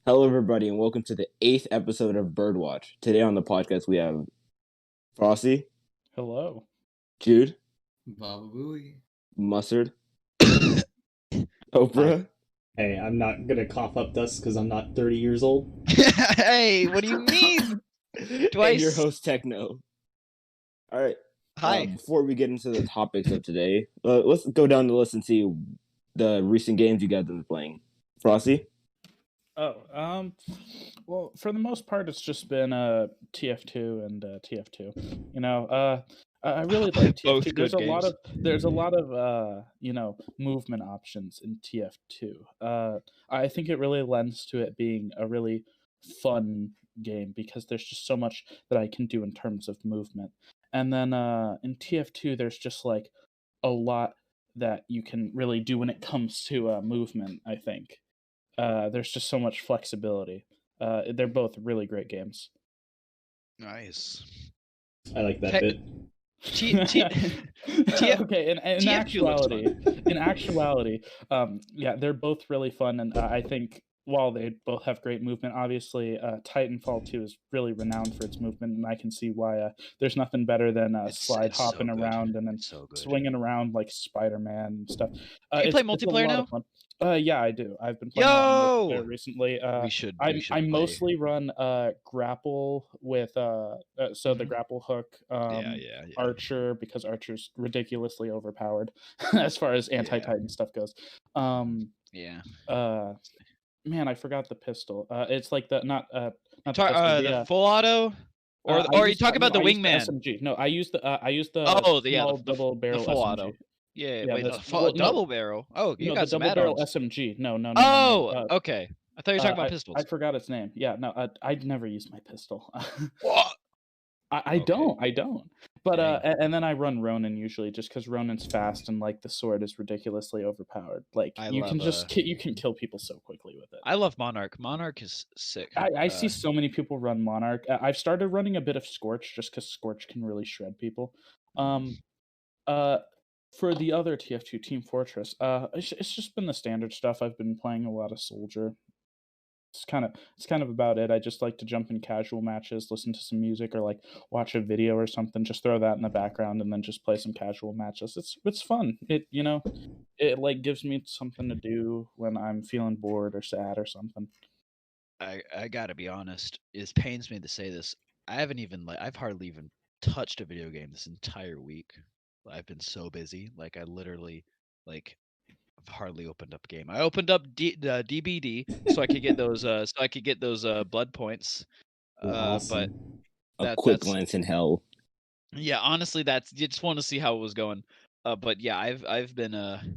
Hello, everybody, and welcome to the 8th episode of Birdwatch. Today on the podcast, we have Frosty, Hello. Jude, Baba Booey. Mustard, Oprah, Hey, I'm not gonna cough up dust because I'm not 30 years old. Hey, what do you mean? and your host, Techno. All right. Hi. Before we get into the topics of today, let's go down the list and see the recent games you guys have been playing. Frosty? Well, for the most part, it's just been TF2 and TF2. I really like Both TF2. good There's a lot of movement options in TF2. I think it really lends to it being a really fun game because there's just so much that I can do in terms of movement. And then in TF2, there's just like a lot that you can really do when it comes to movement, I think. There's just so much flexibility. They're both really great games. Nice. I like that Heck. bit. Okay, in actuality, they're both really fun, and I think while they both have great movement, obviously, Titanfall 2 is really renowned for its movement, and I can see why there's nothing better than It's hopping so good. around and then It's so good. swinging around like Spider-Man and stuff. Do you play multiplayer now? Yeah, I do. I've been playing multiplayer recently. We should I play. mostly run grapple with the grapple hook, Archer, because Archer's ridiculously overpowered as far as anti-Titan stuff goes. Man, I forgot the pistol. It's like the the full auto, or you talk about the wingman. SMG. No, I use the double barrel full SMG. auto. Yeah, wait, the double barrel. Oh, you got some double barrel add-ons. SMG. No. Okay. I thought you were talking about pistols. I forgot its name. Yeah, no, I'd never use my pistol. What? I don't. But and then I run Ronin usually, just because Ronin's fast and like the sword is ridiculously overpowered. Like you can kill people so quickly with it. I love Monarch. Monarch is sick. I see so many people run Monarch. I've started running a bit of Scorch just because Scorch can really shred people. For the other TF2 Team Fortress, it's just been the standard stuff. I've been playing a lot of Soldier. It's kind of about it. I just like to jump in casual matches, listen to some music, or like watch a video or something. Just throw that in the background and then just play some casual matches. It's fun. It like gives me something to do when I'm feeling bored or sad or something. I gotta be honest. It pains me to say this. I've hardly even touched a video game this entire week. I've been so busy. Like I literally I've hardly opened up a game. I opened up DBD so I could get those blood points. Awesome. But a quick glance in hell. Yeah, honestly, you just want to see how it was going. But yeah, I've been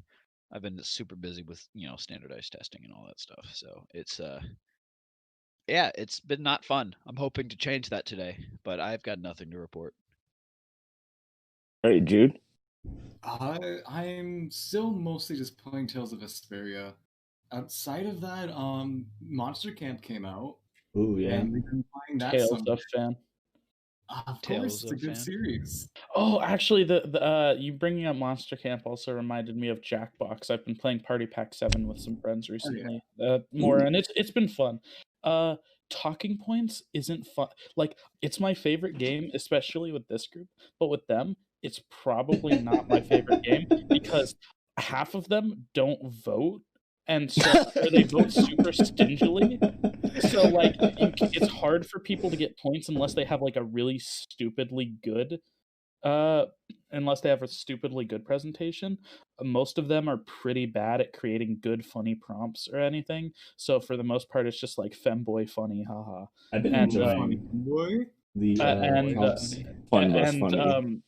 super busy with standardized testing and all that stuff. So it's it's been not fun. I'm hoping to change that today, but I've got nothing to report. All right, Jude. I'm still mostly just playing Tales of Vesperia. Outside of that, Monster Camp came out. Ooh, yeah. And we've been playing that. Tales of fan. Of course, it's a good series. Oh, actually, the you bringing up Monster Camp also reminded me of Jackbox. I've been playing Party Pack 7 with some friends recently. And it's been fun. Talking Points isn't fun. Like, it's my favorite game, especially with this group, but with them, it's probably not my favorite game because half of them don't vote, and so or they vote super stingily. So like it's hard for people to get points unless they have like a really stupidly good presentation. Most of them are pretty bad at creating good funny prompts or anything. So for the most part it's just like femboy funny, haha. I've been enjoying funny.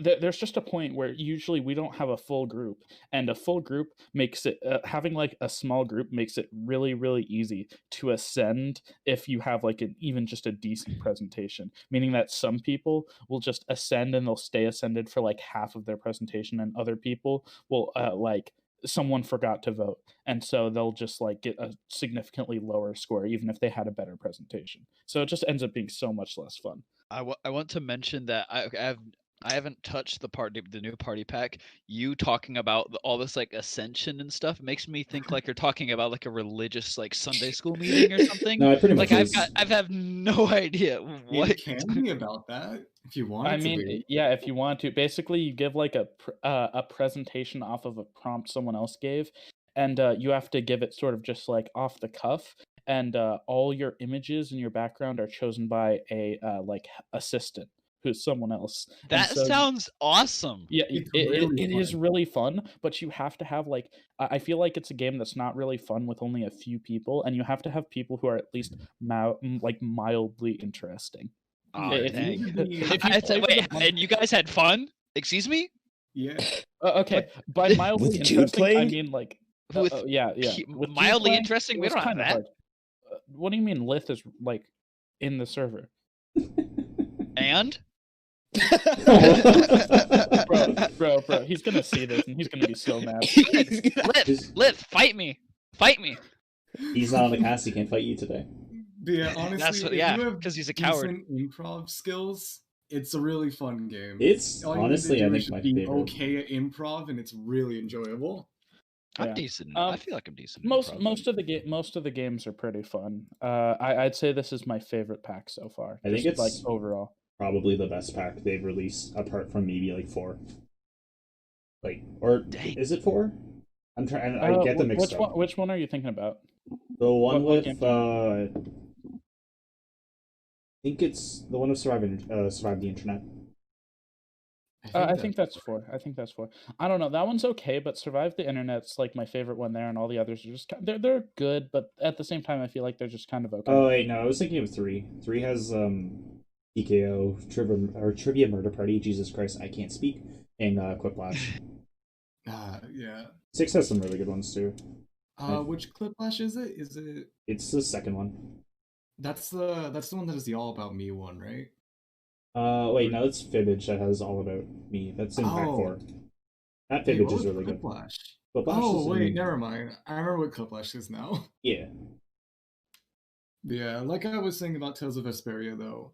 There's just a point where usually we don't have a full group, and a full group makes it having like a small group makes it really, really easy to ascend if you have like even just a decent presentation, meaning that some people will just ascend and they'll stay ascended for like half of their presentation, and other people will like someone forgot to vote, and so they'll just like get a significantly lower score even if they had a better presentation. So it just ends up being so much less fun. I want to mention that I haven't touched the new party pack. You talking about all this like ascension and stuff makes me think like you're talking about like a religious like Sunday school meeting or something. No, it pretty much Like is. I have no idea what. It can be about that if you want I it to mean, be. yeah, if you want to, basically you give like a presentation off of a prompt someone else gave, and you have to give it sort of just like off the cuff, and all your images in your background are chosen by a like assistant who's someone else. And That so sounds awesome. yeah, It's really it is fun. really fun, but you have to have like I feel like it's a game that's not really fun with only a few people, and you have to have people who are at least like mildly interesting. Oh, If dang. you, If you if you I'd say, play for wait, the and you guys had fun? Excuse me? Yeah. okay, by mildly With Jude interesting, I playing? mean like With yeah. He- With Jude mildly playing, interesting? it We was don't have kind of that. hard. What do you mean Lith is like in the server? And Bro, he's gonna see this and he's gonna be so mad. Lith, fight me. Fight me. He's not on the cast. He can't fight you today. But yeah, honestly, That's what, if yeah, you have because he's a coward. decent improv skills, it's a really fun game. It's All you need to honestly, do I is think just my be favorite. okay at improv, and it's really enjoyable. I'm Yeah. decent. I feel like I'm decent. in improv. Most of the games are pretty fun. I'd say this is my favorite pack so far. I think just, like it's- overall. Probably the best pack they've released, apart from maybe like 4. Like, or Dang. is it 4? I'm trying. I get them mixed up. Which one are you thinking about? The one what with game? I think it's the one with Survive the Internet. I think that's 4. I think that's 4. I don't know. That one's okay, but Survive the Internet's like my favorite one there, and all the others are just they're good, but at the same time, I feel like they're just kind of okay. Oh wait, no, I was thinking of 3. 3 has PKO Trivia Murder Party. Jesus Christ, I can't speak. And Quiplash. Yeah. 6 has some really good ones too. Which Cliplash is it? Is it? It's the second one. That's the one that is the All About Me one, right? Wait, no, it's Fibbage that has All About Me. That's in pack 4. That Wait, Fibbage what is was really good. Cliplash? Cliplash Oh is wait, in- never mind. I remember what Cliplash is now. Yeah. Yeah, like I was saying about Tales of Vesperia, though.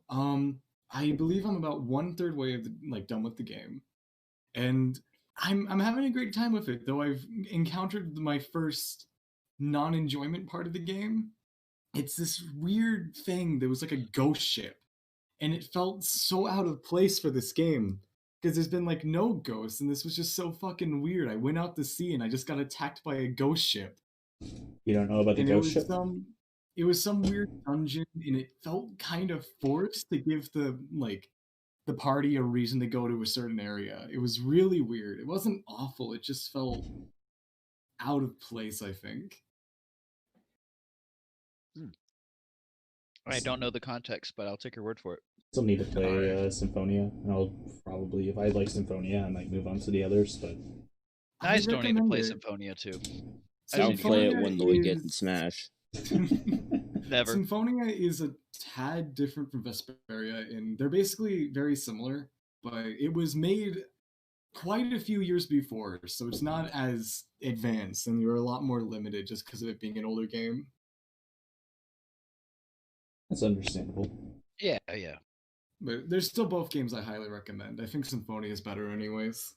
I believe I'm about 1/3 way of done with the game, and I'm having a great time with it. Though I've encountered my first non-enjoyment part of the game. It's this weird thing that was like a ghost ship, and it felt so out of place for this game because there's been like no ghosts, and this was just so fucking weird. I went out to sea and I just got attacked by a ghost ship. You don't know about the And ghost ship? it was some weird dungeon, and it felt kind of forced to give the party a reason to go to a certain area. It was really weird. It wasn't awful. It just felt out of place, I think. I don't know the context, but I'll take your word for it. Still need to play Alright. Symphonia, and I'll probably, if I like Symphonia, I might move on to the others. But I just don't need to recommend play it. Symphonia too. I'll play it Symphonia when we get in is- Smash. Never. Symphonia is a tad different from Vesperia, and they're basically very similar, but it was made quite a few years before, so it's not as advanced, and you're a lot more limited just because of it being an older game. that's understandable. Yeah, yeah. But there's still both games I highly recommend. I think Symphonia is better anyways.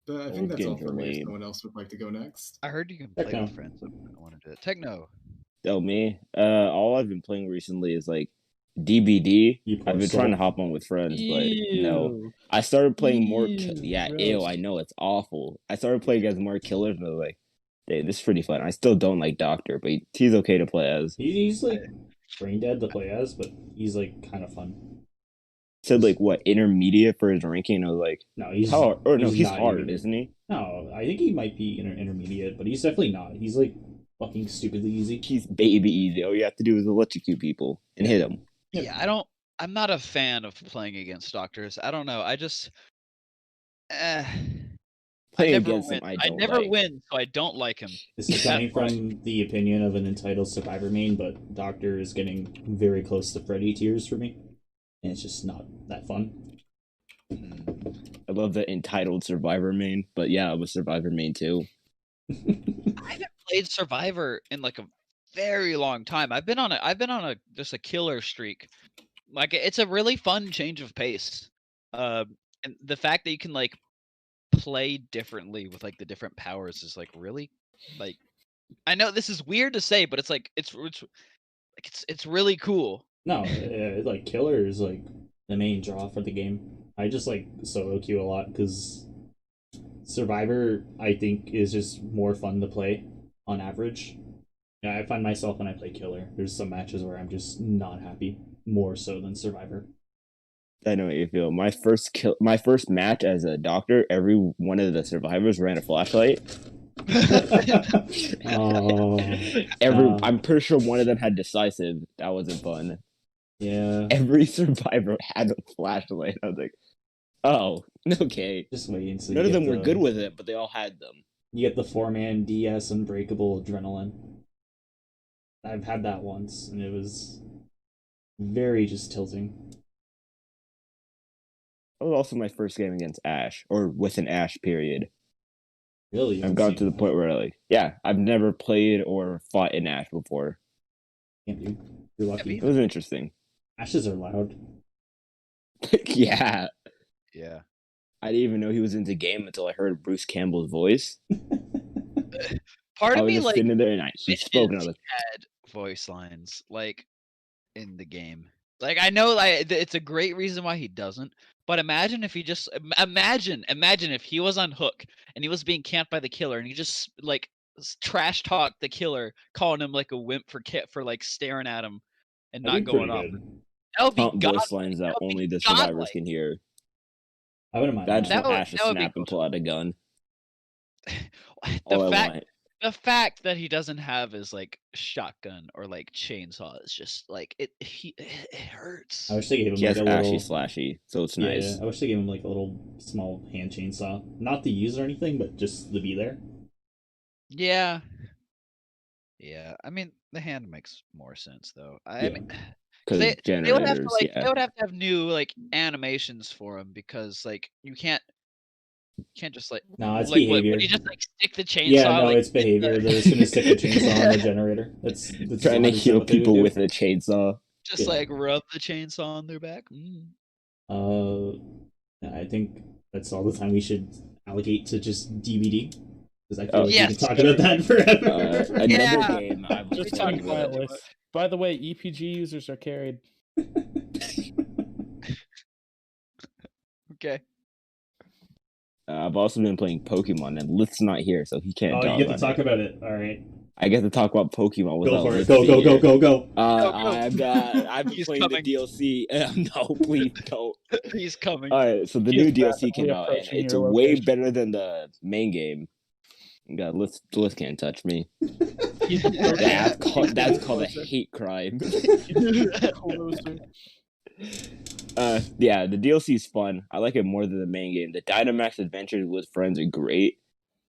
But I think Both that's all games for are me. If made. someone else would like to go next. I heard you can play Techno. with friends. I want to do it. Techno. Oh, me? All I've been playing recently is like DBD. You poor I've been soul. trying to hop on with friends, but no. Ew. I started playing more. Ew, Yeah, gross. ew. I know it's awful. I started playing as more killers, and I was like, "Hey, this is pretty fun." I still don't like Doctor, but he's okay to play as. He's like brain dead to play as, but he's like kind of fun. Said like what intermediate for his ranking. I was like, No, he's how? Or no, he's not hard, even- isn't he? No, I think he might be intermediate, but he's definitely not. He's like fucking stupidly easy. He's baby easy. All you have to do is electrocute people and hit them. Yep. Yeah, I'm not a fan of playing against doctors. I don't know. I just. I Playing never against win. him, I I don't never like. win, so I don't like him. This is coming from the opinion of an entitled survivor main, but Doctor is getting very close to Freddy tiers for me, and it's just not that fun. I love the entitled Survivor main, but yeah, I'm a Survivor main too. I haven't played Survivor in like a very long time. I've been on a just a killer streak. Like it's a really fun change of pace. And the fact that you can like play differently with like the different powers is like really like I know this is weird to say, but it's like it's really cool. No, like killer is like the main draw for the game. I just like solo queue a lot because Survivor I think is just more fun to play on average. Yeah, I find myself when I play killer, there's some matches where I'm just not happy more so than Survivor. I know what you feel. My first match as a doctor, every one of the survivors ran a flashlight. Oh, I'm pretty sure one of them had decisive. That wasn't fun. yeah. Every survivor had a flashlight. I was like, oh, okay. Just wait until None you of them get were the- good with it, but they all had them. You get the 4-man DS Unbreakable Adrenaline. I've had that once, and it was very just tilting. That was also my first game against Ash, or with an Ash period. Really, I've gotten to the point where, like, yeah, I've never played or fought in Ash before. Can't do. You're lucky. It was interesting. Ashes are loud. Yeah. Yeah. I didn't even know he was in the game until I heard Bruce Campbell's voice. Part I of was me just like sitting there and he spoke, and I was wishes like, he had voice lines like in the game. Like I know like it's a great reason why he doesn't, but imagine if he just imagine if he was on Hook and he was being camped by the killer and he just like trash talk the killer, calling him like a wimp for like staring at him and That'd not be going pretty off. good. That would be taunt godlike. voice lines that That would be only the survivors godlike. can hear. I wouldn't mind That's that. what Ash is that would be snap and cool. pull out a gun. The All I fact want. the fact that he doesn't have his like shotgun or like chainsaw is just like it hurts. I wish they gave him He like has a little. Ashy Slashy, so it's nice. Yeah, I wish they gave him like a little small hand chainsaw, not to use or anything, but just to be there. Yeah. Yeah. I mean, the hand makes more sense though. I Yeah. mean, 'cause Because they would have to generators, like yeah. they would have to have new like animations for him because like you can't just like No, it's like behavior. would you just like stick the chainsaw? Yeah, no, like, it's behavior. They're just gonna stick the chainsaw on the generator. That's Trying to 100% heal what they would people do. with a chainsaw. just Yeah. like rub the chainsaw on their back. I think that's all the time we should allocate to just DVD because I feel like Yes. we can talk about that forever. Another Yeah. game I was Just playing talk with. quietly. By the way, EPG users are carried. Okay. I've also been playing Pokemon, and Lith's not here, so he can't Oh, talk you get to about talk it. about it. All right, I get to talk about Pokemon go without for it. Lith Go, being go, here. go, go, go. I've been He's playing coming. the DLC. No, please don't. He's coming. All right, so the He is new DLC came rapidly out, and approaching it's your way location. better than the main game. God, Lith can't touch me. He's approaching- That's called a hate crime. Yeah, the DLC is fun. I like it more than the main game. The Dynamax Adventures with friends are great.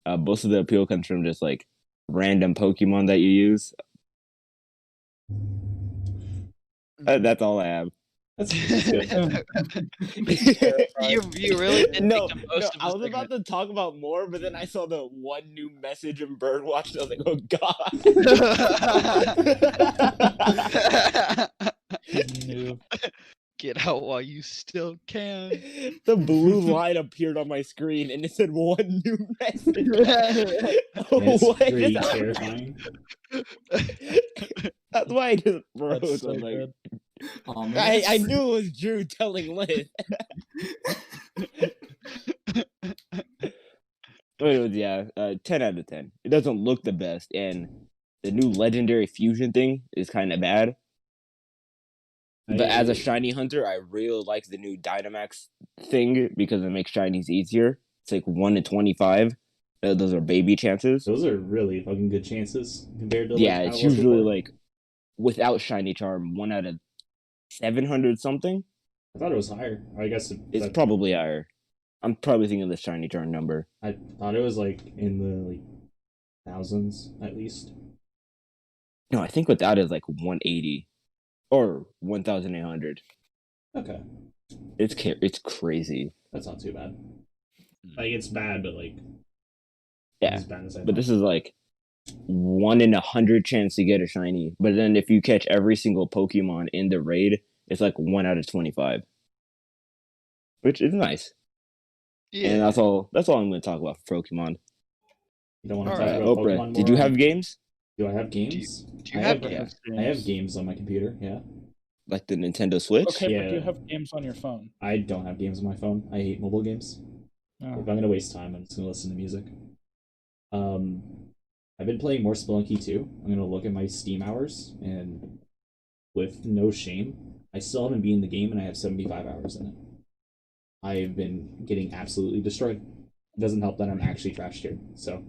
Most of the appeal comes from just like random Pokemon that you use. That's all I have. That's good. you really did No, take the most I of was the about to talk about more, but then I saw the one new message in Birdwatch, and I was like, oh god. Noob. Get out while you still can. The blue line appeared on my screen, and it said one new message. It's What? pretty terrifying. That's why I just froze. That's so I'm like, good. Oh, man, I that's- knew it was Drew telling Liz. But it was, yeah, 10 out of 10. It doesn't look the best, and the new legendary fusion thing is kind of bad. But as a shiny hunter, I really like the new Dynamax thing because it makes shinies easier. It's like 1 in 25. Those are baby chances. Those are really fucking good chances compared to Yeah, like, it's how it was usually before. like without shiny charm, 1 out of 700 something. I thought it was higher. I guess It's probably higher. I'm probably thinking of the shiny charm number. I thought it was like in the like thousands at least. No, I think without is like 180 or 1,800. Okay, It's crazy. that's not too bad. Like it's bad, but like Yeah, as bad as I but thought. this is like 1 in 100 chance to get a shiny. But then if you catch every single Pokemon in the raid, it's like 1 out of 25, which is nice. And that's all I'm going to talk about for Pokemon. You don't want to All talk right. about Oprah, Pokemon did more? you have games? Do I have games? Do you I have have, games? I have games on my computer. Yeah. Like the Nintendo Switch? Okay, but do you Yeah. have games on your phone? I don't have games on my phone. I hate mobile games. No. If I'm gonna waste time, I'm just gonna listen to music. I've been playing more Spelunky 2. I'm gonna look at my Steam hours, and with no shame, I still haven't beaten the game, and I have 75 hours in it. I've been getting absolutely destroyed. It doesn't help that I'm actually trash tiered. So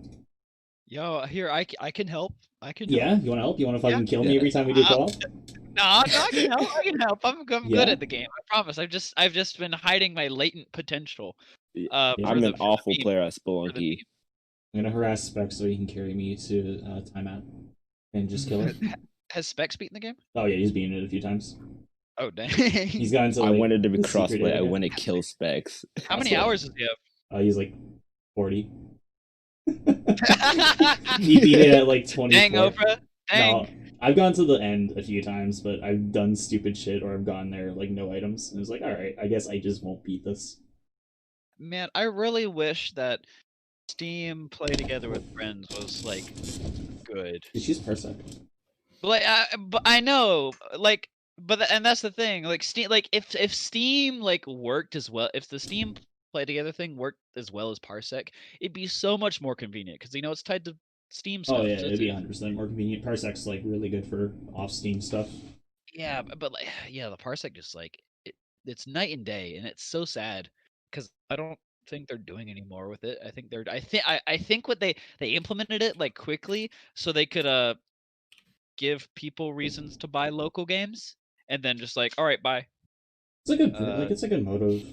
Yo, here I can help. I can yeah, help. you want to help? You want to fucking kill me Yeah. every time we do co-op? No, I can help. I can help. I'm Yeah? good at the game. I promise. I've just been hiding my latent potential. I'm an awful player at Spelunky. I'm gonna harass Spec so he can carry me to timeout and just kill it. Has Specs beaten the game? Oh yeah, he's beaten it a few times. Oh dang. He's gotten to I like, wanted to be the secret crossplay. I area. want to kill Specs. How many That's what- hours does he He's like 40. have? He beat it at like 24. Dang, Oprah. Dang. No, I've gone to the end a few times, but I've done stupid shit or I've gone there like no items. And it was like, all right, I guess I just won't beat this. Man, I really wish that Steam Play Together with Friends was like good. Did she use Parsec? But I know, like, and that's the thing. Like Steam, like if Steam like worked as well, if the Steam Play Together thing worked as well as Parsec, it'd be so much more convenient because it's tied to Steam stuff. Oh yeah, so it'd be 100% more convenient. Parsec's like really good for off Steam stuff. Yeah, but like, yeah, the Parsec just like it's night and day, and it's so sad because I don't think they're doing any more with it. I think I think what they implemented it like quickly so they could give people reasons to buy local games, and then just like, all right, bye. It's a good it's a good motive.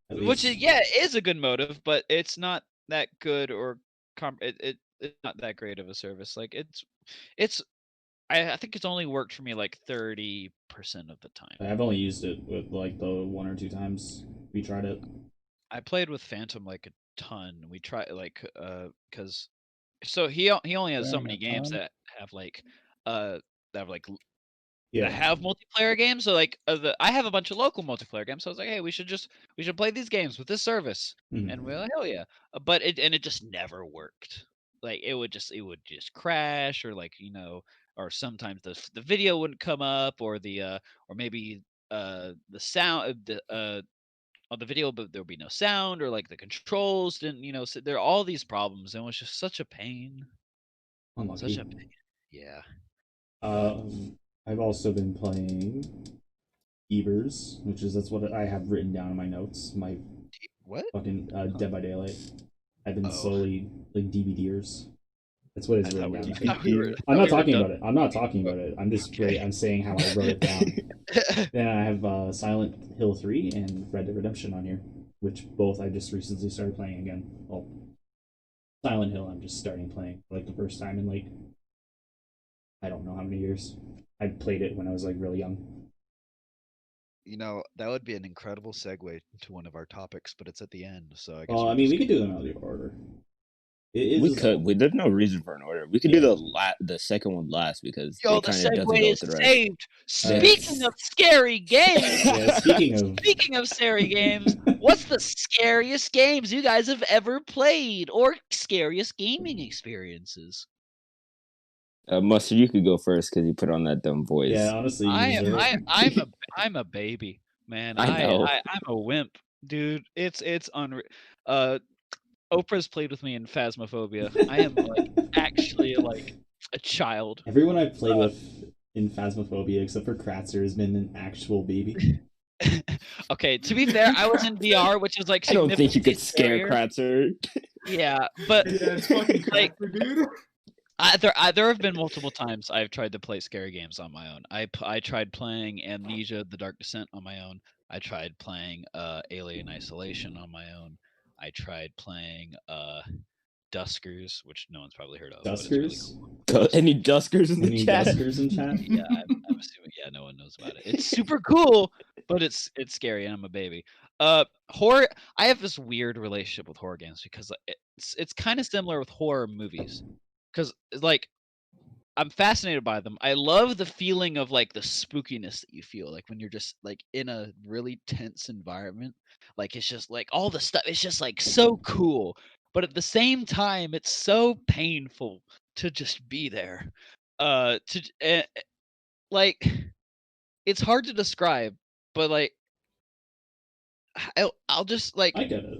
Which is, yeah, it is a good motive, but it's not that good or it's not that great of a service. Like it's I think it's only worked for me like 30% of the time. I've only used it with like the one or two times we tried it. I played with Phantom like a ton. We tried like because so he only has so Playing many a games ton? that have like that Yeah. have multiplayer games. So like I have a bunch of local multiplayer games. So I was like, hey, we should play these games with this service, Mhm. and we're like, hell yeah. But it just never worked. Like it would just crash, or like or sometimes the video wouldn't come up, or or maybe the sound on the video, but there would be no sound, or like the controls didn't so there are all these problems, and it was just such a pain. Unlucky. Such a pain. Yeah. I've also been playing Evers, that's what I have written down in my notes. My What? fucking Dead by Daylight. I've been Oh. slowly like DVDers. That's what it's I written thought down. we- I think. I thought we were- I'm I not thought we talking were about it. I'm not talking about it. I'm just Okay. I'm saying how I wrote it down. Then I have Silent Hill 3 and Red Dead Redemption on here, which both I just recently started playing again. Well, Silent Hill I'm just starting playing for like the first time in like I don't know how many years. I played it when I was like really young. That would be an incredible segue to one of our topics, but it's at the end, so I guess. Well, I mean, we could do them out of order. We could. There's no reason for an order. We could do the second one last because Yo, it the kind of doesn't segue go is with the rest. saved. Speaking of scary games, Yeah, speaking of scary games, what's the scariest games you guys have ever played, or scariest gaming experiences? Mustard, you could go first because you put on that dumb voice. Yeah, honestly, you deserve it. I'm a baby, man. I know. I'm a wimp, dude. It's unreal. Oprah's played with me in Phasmophobia. I am like actually like a child. Everyone I've played with in Phasmophobia, except for Kratzer, has been an actual baby. Okay, to be fair, I was in VR, which is like I don't think you could significantly scare scarier. Kratzer. Yeah, but Yeah, it's fucking like crazy, dude. there have been multiple times I've tried to play scary games on my own. I tried playing Amnesia: The Dark Descent on my own. I tried playing Alien Isolation on my own. I tried playing Duskers, which no one's probably heard of. But it's really Duskers? cool. Any Duskers in the Any chat? Duskers in chat? Yeah, I'm assuming. Yeah, no one knows about it. It's super cool, but it's scary, and I'm a baby. Horror. I have this weird relationship with horror games because it's kind of similar with horror movies, because like I'm fascinated by them. I love the feeling of like the spookiness that you feel like when you're just like in a really tense environment. Like it's just like all the stuff. It's just like so cool, but at the same time, it's so painful to just be there. Like it's hard to describe, but like I'll just like I get it.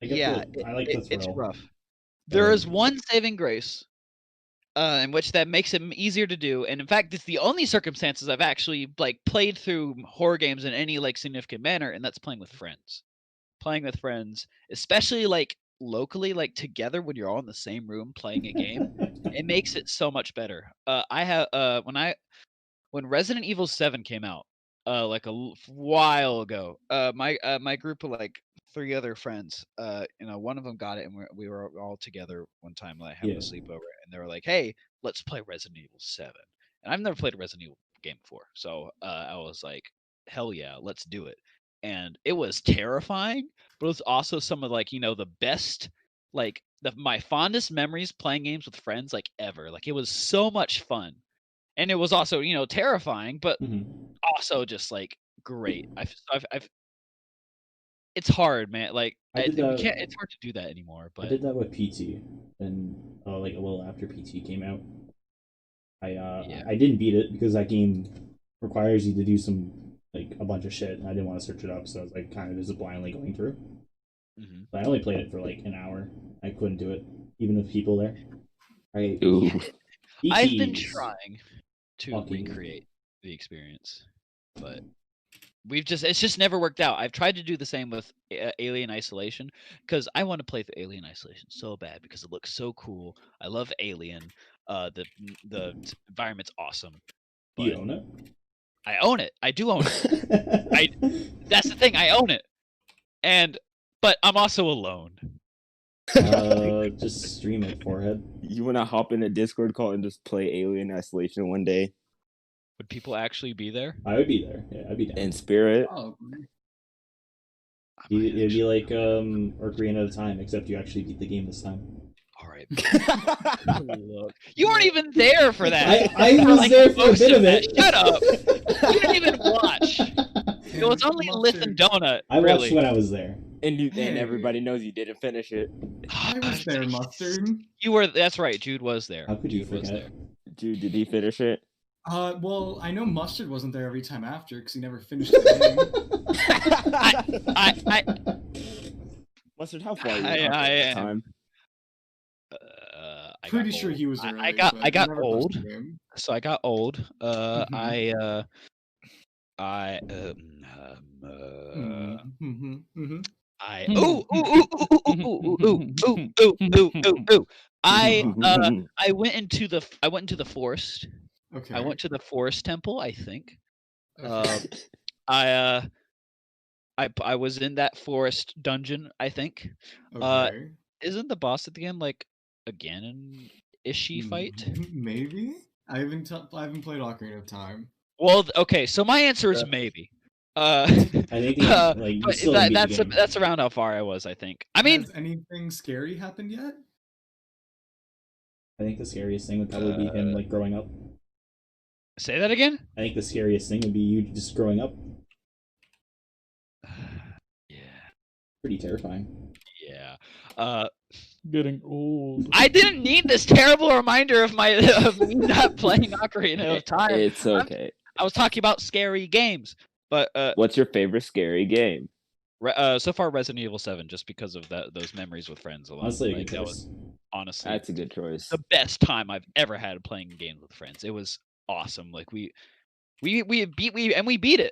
I get yeah, I like the it's thrill. rough. But, There like, is one saving grace, in which that makes it easier to do, and in fact, it's the only circumstances I've actually like played through horror games in any like significant manner, and that's playing with friends. Playing with friends, especially like locally, like together when you're all in the same room playing a game, it makes it so much better. I have when Resident Evil 7 came out, like while ago, my group of like 3 other friends, one of them got it, and we were all together one time, like having Yeah. a sleepover, and they were like, "Hey, let's play Resident Evil 7." And I've never played a Resident Evil game before, so I was like, "Hell yeah, let's do it!" And it was terrifying, but it was also some of like the best, like my fondest memories playing games with friends like ever. Like it was so much fun. And it was also, terrifying, but Mhm. also just like great. I've it's hard, man. Like I did we that. can't. It's hard to do that anymore. I But did that with PT, and like a little after PT came out, yeah, I didn't beat it because that game requires you to do a bunch of shit, and I didn't want to search it up, so I was like kind of just blindly going through. hmm But I only played it for like an hour. I couldn't do it, even with people there. Ooh. I've been PTs. trying to Fucking- recreate the experience, but it's just never worked out. I've tried to do the same with Alien Isolation because I want to play through Alien Isolation so bad because it looks so cool. I love Alien. The environment's awesome. You But own it? I own it. I do own it. That's the thing. I own it, but I'm also alone. Just stream it, forehead. You wanna hop in a Discord call and just play Alien Isolation one day Would people actually be there? I would be there. Yeah, I'd be down. in spirit? Oh, I might It'd be actually- like Ocarina of Time, except you actually beat the game this time. All right. Look. You weren't even there for that. I For, was like, there for a most bit of that. it. Shut up. You didn't even watch. It was only Lith and Donut. I watched really. when I was there. and Hey. everybody knows you didn't finish it. I was there, Mustard. You were. That's right. Jude was there. How could you Jude was forget? there. Dude, did he finish it? Well, I know Mustard wasn't there every time after because he never finished the game. Mustard, how far are you I at am. time? I Pretty got sure old. he was early. I got but he never old. touched the game. So I got old. Mhm. I I Hmm. ooh ooh ooh ooh ooh ooh ooh ooh ooh ooh ooh. I went into the forest. Okay. I went to the forest temple, I think. Okay. I was in that forest dungeon, I think. Okay. Isn't the boss at the end like a Ganon-ishy fight? Maybe. I haven't played Ocarina of Time. Well, okay, so my answer is maybe. I think you But still didn't beat the game. that's around how far I was, I think. I mean, Has anything scary happened yet? I think the scariest thing would probably be him growing up. say that again? I think the scariest thing would be you just growing up. Yeah. Pretty terrifying. Yeah. Getting old. I didn't need this terrible reminder of me not playing Ocarina of Time. It's okay. I was talking about scary games, but What's your favorite scary game? so far Resident Evil 7, just because of those memories with friends alone. Honestly, a Like, good that choice. was honestly That's a good choice. the best time I've ever had playing games with friends. It was awesome. Like we beat it.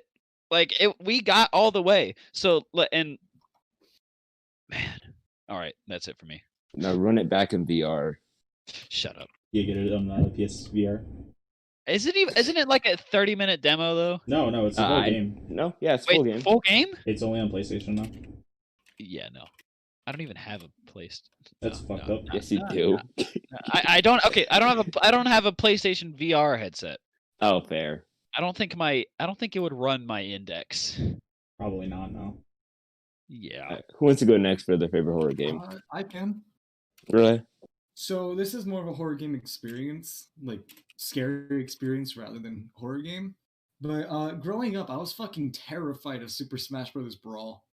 Like we got all the way. So and man, all right, that's it for me. Now run it back in VR. Shut up. You get it on PSVR? Isn't it like a 30-minute demo though? No, it's a full game. No, yeah, it's Wait, full game. full game? It's only on PlayStation now. Yeah, no. I don't even have a place. That's fucked up. Yes, you do. I don't. Okay, I don't have a PlayStation VR headset. Oh, fair. I don't think it would run my index. Probably not. No. Yeah. Who wants to go next for their favorite horror game? I can. Really? So this is more of a horror game experience, like scary experience rather than horror game. But growing up, I was fucking terrified of Super Smash Bros. Brawl.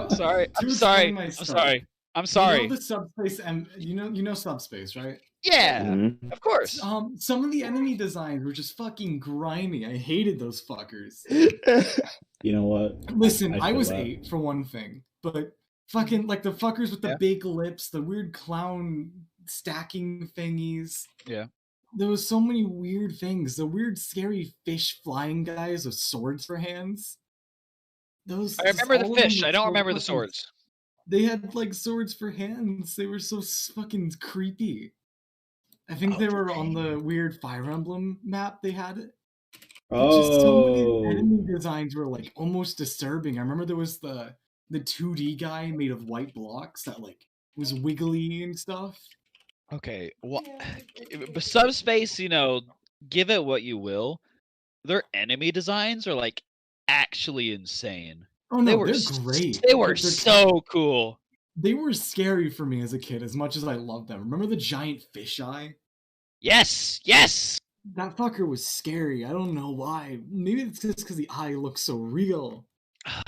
Sorry, To I'm explain sorry. my I'm stuff, sorry. I'm You sorry. know the subspace, and you know subspace, right? Yeah, Mhm. of course. Some of the enemy designs were just fucking grimy. I hated those fuckers. You know what? Listen, I feel was that. 8 for one thing, but fucking like the fuckers with the Yeah. big lips, the weird clown stacking thingies. Yeah. There was so many weird things. The weird, scary fish flying guys with swords for hands. Those. I just remember the all of them fish. were I don't so remember the fucking- swords. They had like swords for hands. They were so fucking creepy. I think they were on the weird Fire Emblem map. They had it. But just some of the enemy designs were like almost disturbing. I remember there was the 2D guy made of white blocks that like was wiggly and stuff. Okay, what? Subspace, give it what you will. Their enemy designs are like actually insane. Oh no, they're great. They were But they're so cool. They were scary for me as a kid, as much as I loved them. Remember the giant fisheye? Yes, yes. That fucker was scary. I don't know why. Maybe it's just because the eye looks so real.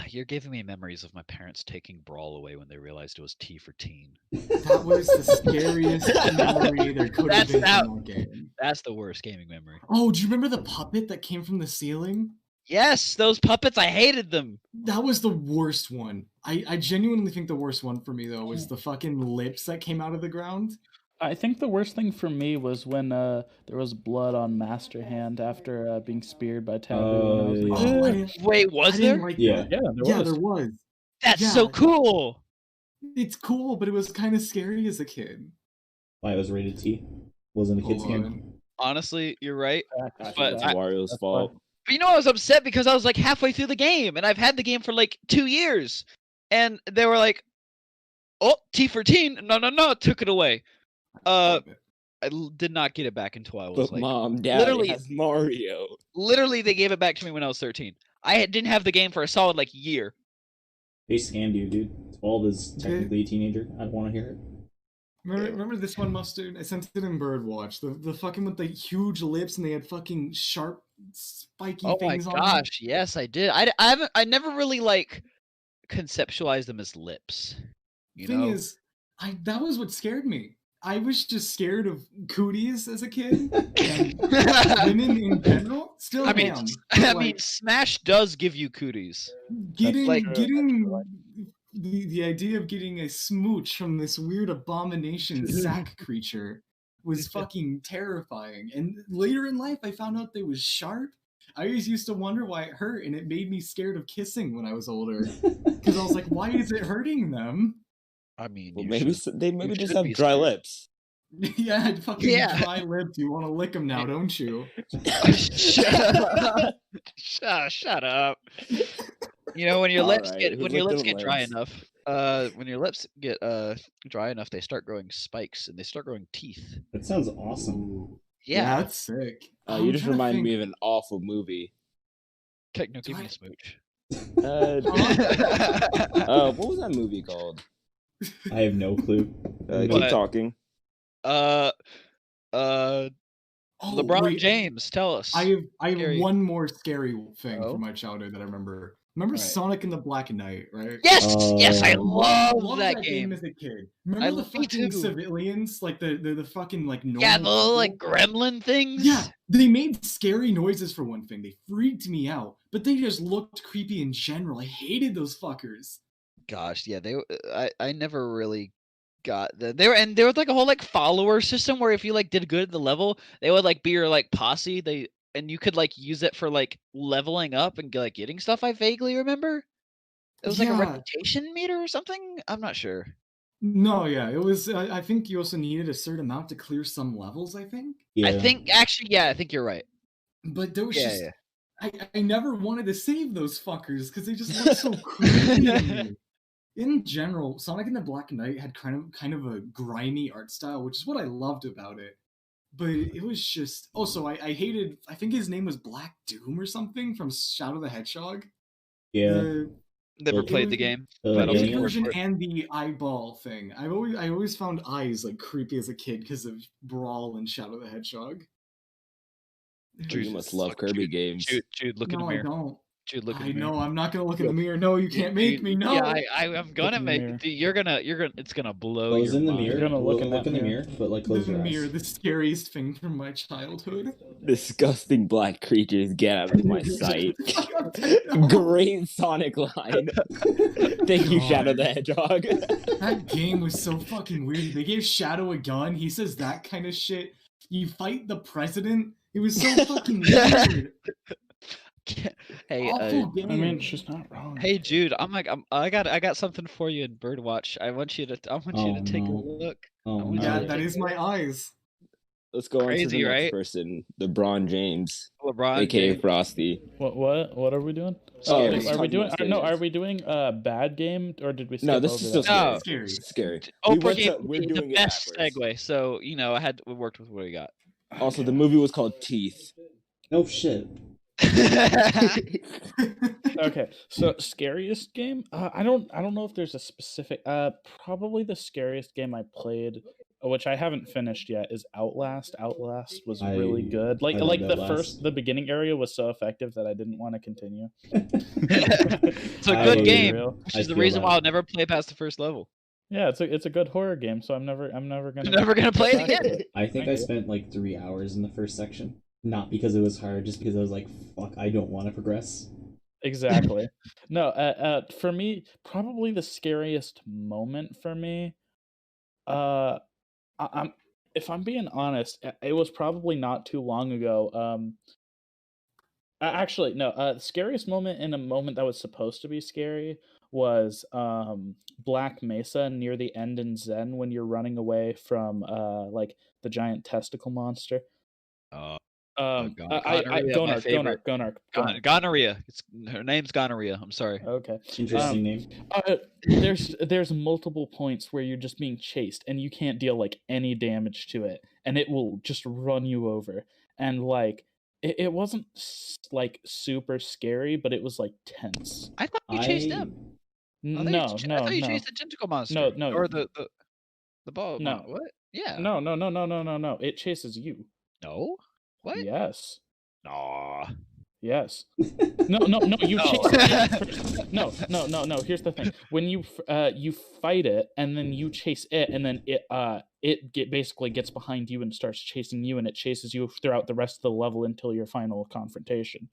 You're giving me memories of my parents taking Brawl away when they realized it was T for teen. That was the scariest memory there could have been in that game. That's the worst gaming memory. Oh, do you remember the puppet that came from the ceiling? Yes, those puppets, I hated them. That was the worst one. I genuinely think the worst one for me, though, was the fucking lips that came out of the ground. I think the worst thing for me was when there was blood on Master Hand after being speared by Taboo. And I was like, Oh, I "Eh." didn't, Wait, was I didn't there? like Yeah. that. Yeah, there Yeah, was. there was. That's Yeah. so cool. It's cool, but it was kind of scary as a kid. Why it was rated T? Wasn't a kid's Hold game. on. Honestly, you're right. That's But Wario's fault. But I was upset because I was like halfway through the game, and I've had the game for like 2 years, and they were like, "Oh, T for teen, no, took it away." Did not get it back until I was But like, mom, dad literally- has Mario. literally, they gave it back to me when I was 13. I didn't have the game for a solid like year. They scammed you, dude. 12 is technically a teenager. I don't want to hear it. Remember this one, Mustard? I sent it in Birdwatch. The fucking with the huge lips and they had fucking sharp, spiky Oh my things on them. gosh, yes, I did. I never really like conceptualized them as lips. Thing is, that was what scared me. I was just scared of cooties as a kid, and women in general. Still I mean, am. I but, mean, like, Smash does give you cooties. getting like- the idea of getting a smooch from this weird abomination sack creature was fucking terrifying. And later in life, I found out they was sharp. I always used to wonder why it hurt, and it made me scared of kissing when I was older. Because I was like, why is it hurting them? I mean, Well, you maybe should- they you maybe just should have be dry scared. lips. Yeah, fucking Yeah. dry lips. You want to lick them now, don't you? Shut up. When your lips Alright, get who when your licked lips them get dry lips? enough, when your lips get dry enough, they start growing spikes and they start growing teeth. That sounds awesome. Yeah. That's sick. You I'm just trying to reminded me think. of an awful movie. Techno, Do give me I- a smooch. What was that movie called? I have no clue. Keep What? talking. uh, Oh, LeBron wait, James, tell us. I have Scary. one more scary thing Oh? from my childhood that I remember. Remember Alright. Sonic and the Black Knight, right? Yes, I Oh. love that game game. as a kid. Remember the Me fucking too. civilians, like the fucking like normal. Yeah, the little like people? gremlin things. Yeah, they made scary noises for one thing. They freaked me out, but they just looked creepy in general. I hated those fuckers. Gosh, yeah, I never really got that. There was like a whole like follower system where if you like did good at the level, they would like be your like posse. And you could like use it for like leveling up and like getting stuff. I vaguely remember. It was like a Yeah. reputation meter or something. I'm not sure. No, yeah, it was. I think you also needed a certain amount to clear some levels. I think, Yeah. I think actually, yeah, I think you're right. but there was Yeah, just. yeah. I never wanted to save those fuckers because they just look so creepy to me. In general, Sonic and the Black Knight had kind of a grimy art style, which is what I loved about it. But it was just also I hated. I think his name was Black Doom or something from Shadow the Hedgehog. Yeah. Never Okay. played the game, The but I'm alien? looking forward Inversion to it. and the eyeball thing. I always found eyes like creepy as a kid because of Brawl and Shadow the Hedgehog. Jude, You must love look, Kirby games. Jude, look in the No, I mirror. don't. Jude, look in I the mirror. know. I'm not gonna look in the mirror. No, you can't make me. No. Yeah, I'm gonna in the make. mirror. Dude, you're gonna. It's gonna blow Close your in the mind. mirror. You're gonna look in Look that in the mirror. mirror, but like The close your mirror, eyes. the scariest thing from my childhood. Disgusting black creatures, get out of my sight. No. Great Sonic line. Thank you, Shadow the God. Hedgehog. That game was so fucking weird. They gave Shadow a gun. He says that kind of shit. You fight the president. It was so fucking weird. Hey, Awful game. I mean, she's not wrong. hey, Jude. I got something for you in Birdwatch. I want you to take a no. look. Oh want you no. Yeah, to that take is a look. my eyes. Let's go on to the Crazy, next right? person, LeBron James, LeBron aka James. Frosty. What are we doing? Oh, Scary. let's Are talk we doing? about No, Scariest. are we doing bad game or did we skip No, this over is still that? scary. No. Scary. Scary. Oh, We went to- game we're the doing it best backwards. segue. So we worked with what we got. Also, Okay. the movie was called Teeth. Oh shit. Okay, so scariest game? I don't know if there's a specific. Probably the scariest game I played, which I haven't finished yet, is Outlast. Outlast was really good. I love The Outlast. beginning area was so effective that I didn't want to continue. It's a I- good I'll be game, real. which I is the feel reason that. why I'll never play past the first level. Yeah, it's a good horror game, so I'm never gonna Never gonna play it back to again. it. I think Thank I you. spent like 3 hours in the first section. Not because it was hard, just because I was like, fuck, I don't want to progress. Exactly. No, for me, probably the scariest moment for me. I'm if I'm being honest, it was probably not too long ago. Actually, no. The scariest moment in a moment that was supposed to be scary was Black Mesa near the end in Zen when you're running away from like the giant testicle monster. Gonarch. Gonorrhea. Her name's Gonorrhea. I'm sorry. Okay. Interesting name. There's multiple points where you're just being chased and you can't deal like any damage to it, and it will just run you over. And like it wasn't like super scary, but it was like tense. I thought you chased them. I thought you chased the tentacle monster. No. Or the ball. No. What? Yeah. No. It chases you. No. What? Yes. No. Yes. No. You No. chase it first. No. Here's the thing: when you fight it, and then you chase it, and then it basically gets behind you and starts chasing you, and it chases you throughout the rest of the level until your final confrontation.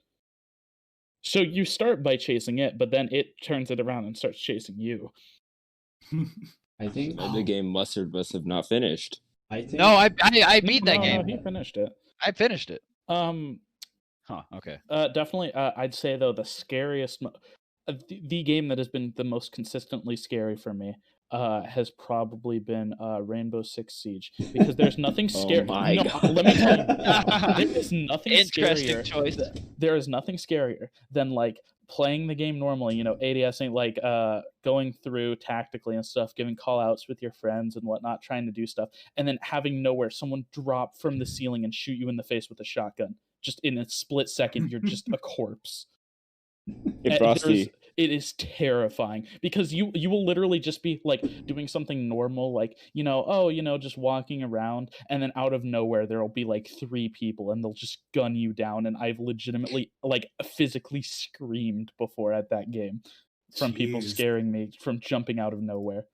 So you start by chasing it, but then it turns it around and starts chasing you. I think. The game must have not finished. I think. No, I beat that game. No, he finished it. I finished it. Huh. Okay. Definitely. I'd say though the scariest, the game that has been the most consistently scary for me, has probably been Rainbow Six Siege, because there's nothing scary. my God. Let me tell you, there is nothing Interesting scarier. choice. There is nothing scarier than like playing the game normally, ADSing, like going through tactically and stuff, giving call outs with your friends and whatnot, trying to do stuff, and then having nowhere someone drop from the ceiling and shoot you in the face with a shotgun. Just in a split second, you're just a corpse. Hey, Frosty. It is terrifying because you will literally just be like doing something normal, like just walking around, and then out of nowhere there'll be like 3 people and they'll just gun you down. And I've legitimately like physically screamed before at that game from people Jeez. scaring me from jumping out of nowhere.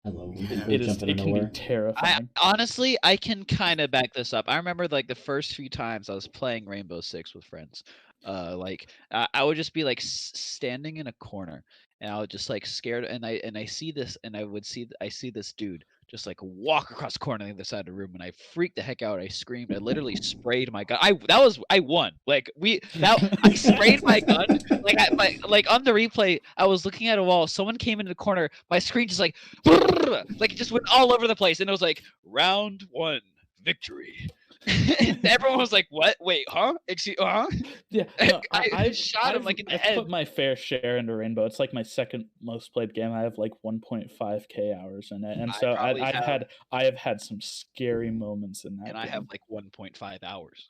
I love when Yeah. people It jump out of can be nowhere. terrifying. Honestly, I can kind of back this up. I remember like the first few times I was playing Rainbow Six with friends. I would just be like standing in a corner, and I would just like scared, and I see this, and I see this dude just like walk across the corner on the other side of the room, and I freaked the heck out. I screamed. I literally sprayed my gun. I won. I sprayed my gun. Like on the replay, I was looking at a wall. Someone came into the corner. My screen just like it just went all over the place, and it was like round 1 victory. And everyone was like, "What? Wait, huh? Excuse, huh?" Yeah, no, I shot him like in the I've head. put my fair share into Rainbow. It's like my second most played game. I have like 1.5k hours in it, and so I have had some scary moments in that. And game. I have like 1.5 hours.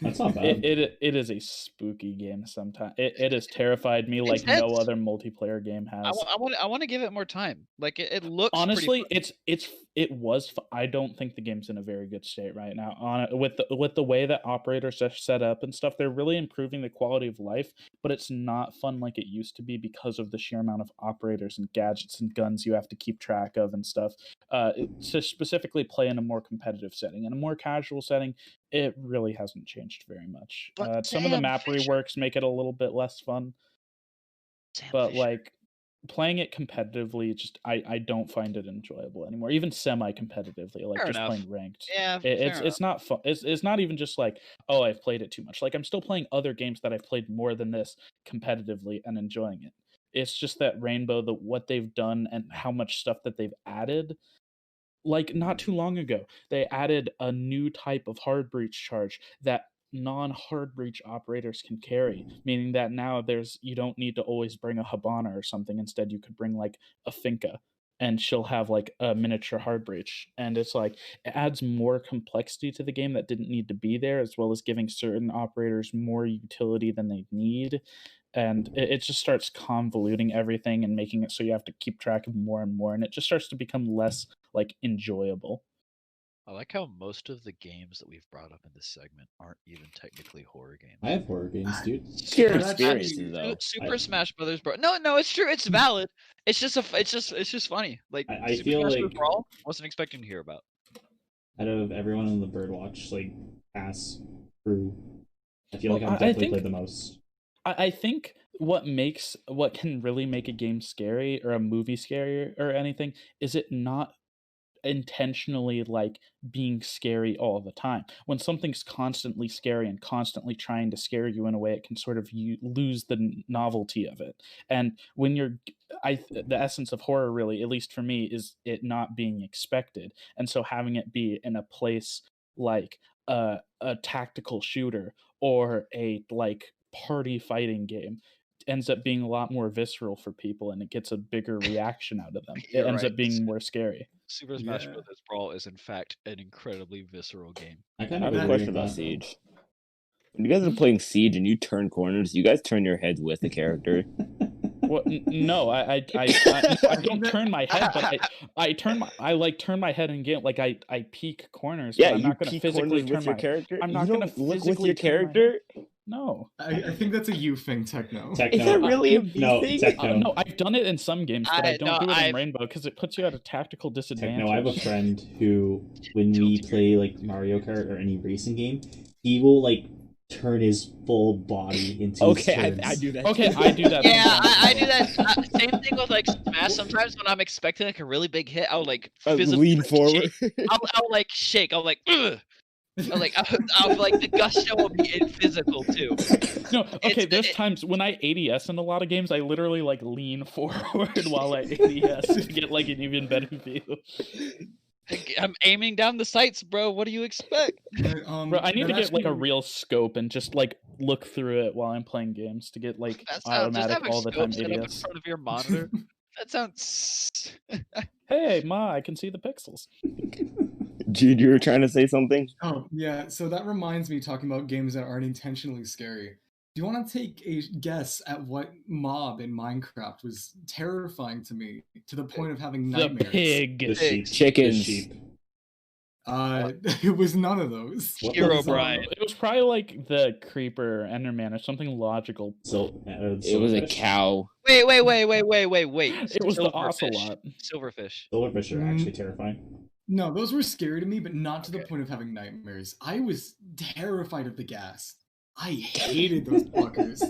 That's not bad. It is a spooky game sometimes. It has terrified me like no intense. other multiplayer game has. I want to give it more time. Like it looks pretty Honestly, fun. I don't think the game's in a very good state right now. With the way that operators are set up and stuff, they're really improving the quality of life, but it's not fun like it used to be because of the sheer amount of operators and gadgets and guns you have to keep track of and stuff. To specifically play in a more competitive setting. In a more casual setting, it really hasn't changed very much. But Some of the Sam map Fisher- reworks make it a little bit less fun, Sam but Fisher. like playing it competitively, just I don't find it enjoyable anymore. Even semi-competitively, like Fair just enough. playing ranked. Yeah, It's not fun. It's not even just like, oh, I've played it too much. Like I'm still playing other games that I've played more than this competitively and enjoying it. It's just that Rainbow, what they've done and how much stuff that they've added. Like not too long ago, they added a new type of hard breach charge that non-hard breach operators can carry, meaning that now you don't need to always bring a Habana or something. Instead, you could bring like a Finca and she'll have like a miniature hard breach. And it's like it adds more complexity to the game that didn't need to be there, as well as giving certain operators more utility than they need. And it just starts convoluting everything and making it so you have to keep track of more and more, and it just starts to become less like enjoyable. I like how most of the games that we've brought up in this segment aren't even technically horror games. I have horror games, dude. Scary that's experiences actually- though. Super Smash Brothers, bro. No, it's true. It's valid. It's just funny. Like I Super feel Smash like- Bros. Brawl, wasn't expecting to hear about. Out of everyone in the Birdwatch like pass crew, I feel like Well, I've definitely think- played the most. I think what can really make a game scary or a movie scary or anything is it not intentionally like being scary all the time. When something's constantly scary and constantly trying to scare you in a way, it can sort of lose the novelty of it. And when the essence of horror really, at least for me, is it not being expected. And so having it be in a place like a tactical shooter or a like party fighting game ends up being a lot more visceral for people, and it gets a bigger reaction out of them. It You're ends right. up being more scary. Super Smash Yeah. Bros. Brawl is in fact an incredibly visceral game. I I kind have of a agree question with about that. Siege. When you guys are playing Siege and you turn corners, you guys turn your heads with the character. Well, no, I don't turn my head, but I turn my head in game. Like I peek corners. Yeah, but I'm you not gonna peek physically corners turn with your my. character. I'm You not gonna don't look with physically your turn my character. No. I think that's a you thing, Techno. Is Techno. that really a No, thing? Techno. No, I've done it in some games, but I don't do it in I've- Rainbow because it puts you at a tactical disadvantage. Techno, I have a friend who, when we play like Mario Kart or any racing game, he will like turn his full body into Okay, his turns. I do that. Okay, too. I do that. Yeah, sometimes I as do well. that. Same thing with like Smash. Sometimes when I'm expecting like a really big hit, I'll like physically lean like, forward. shake. I'll like shake. I'll like ugh. I'll like the gusto will be in physical too. No, okay, there's it- times when I ADS in a lot of games, I literally like lean forward while I ADS to get like an even better view. I'm aiming down the sights, bro. What do you expect? Bro, I need to that get like a actually- real scope and just like look through it while I'm playing games to get like That sounds just automatic having all the time scope set up in ADS. front of your monitor. That sounds. Hey, Ma, I can see the pixels. Jude, you were trying to say something? Oh, yeah. So that reminds me, talking about games that aren't intentionally scary. Do you want to take a guess at what mob in Minecraft was terrifying to me to the point of having The nightmares? pig. The sheep. Chickens. The sheep. It was none of those. What Hero was, Brian. It was probably like the creeper, Enderman, or something logical. So, It was a silverfish? cow. Wait. It was the Silverfish. ocelot. Silverfish. Silverfish are actually terrifying. No, those were scary to me, but not to the Okay. point of having nightmares. I was terrified of the gas. I hated those fuckers.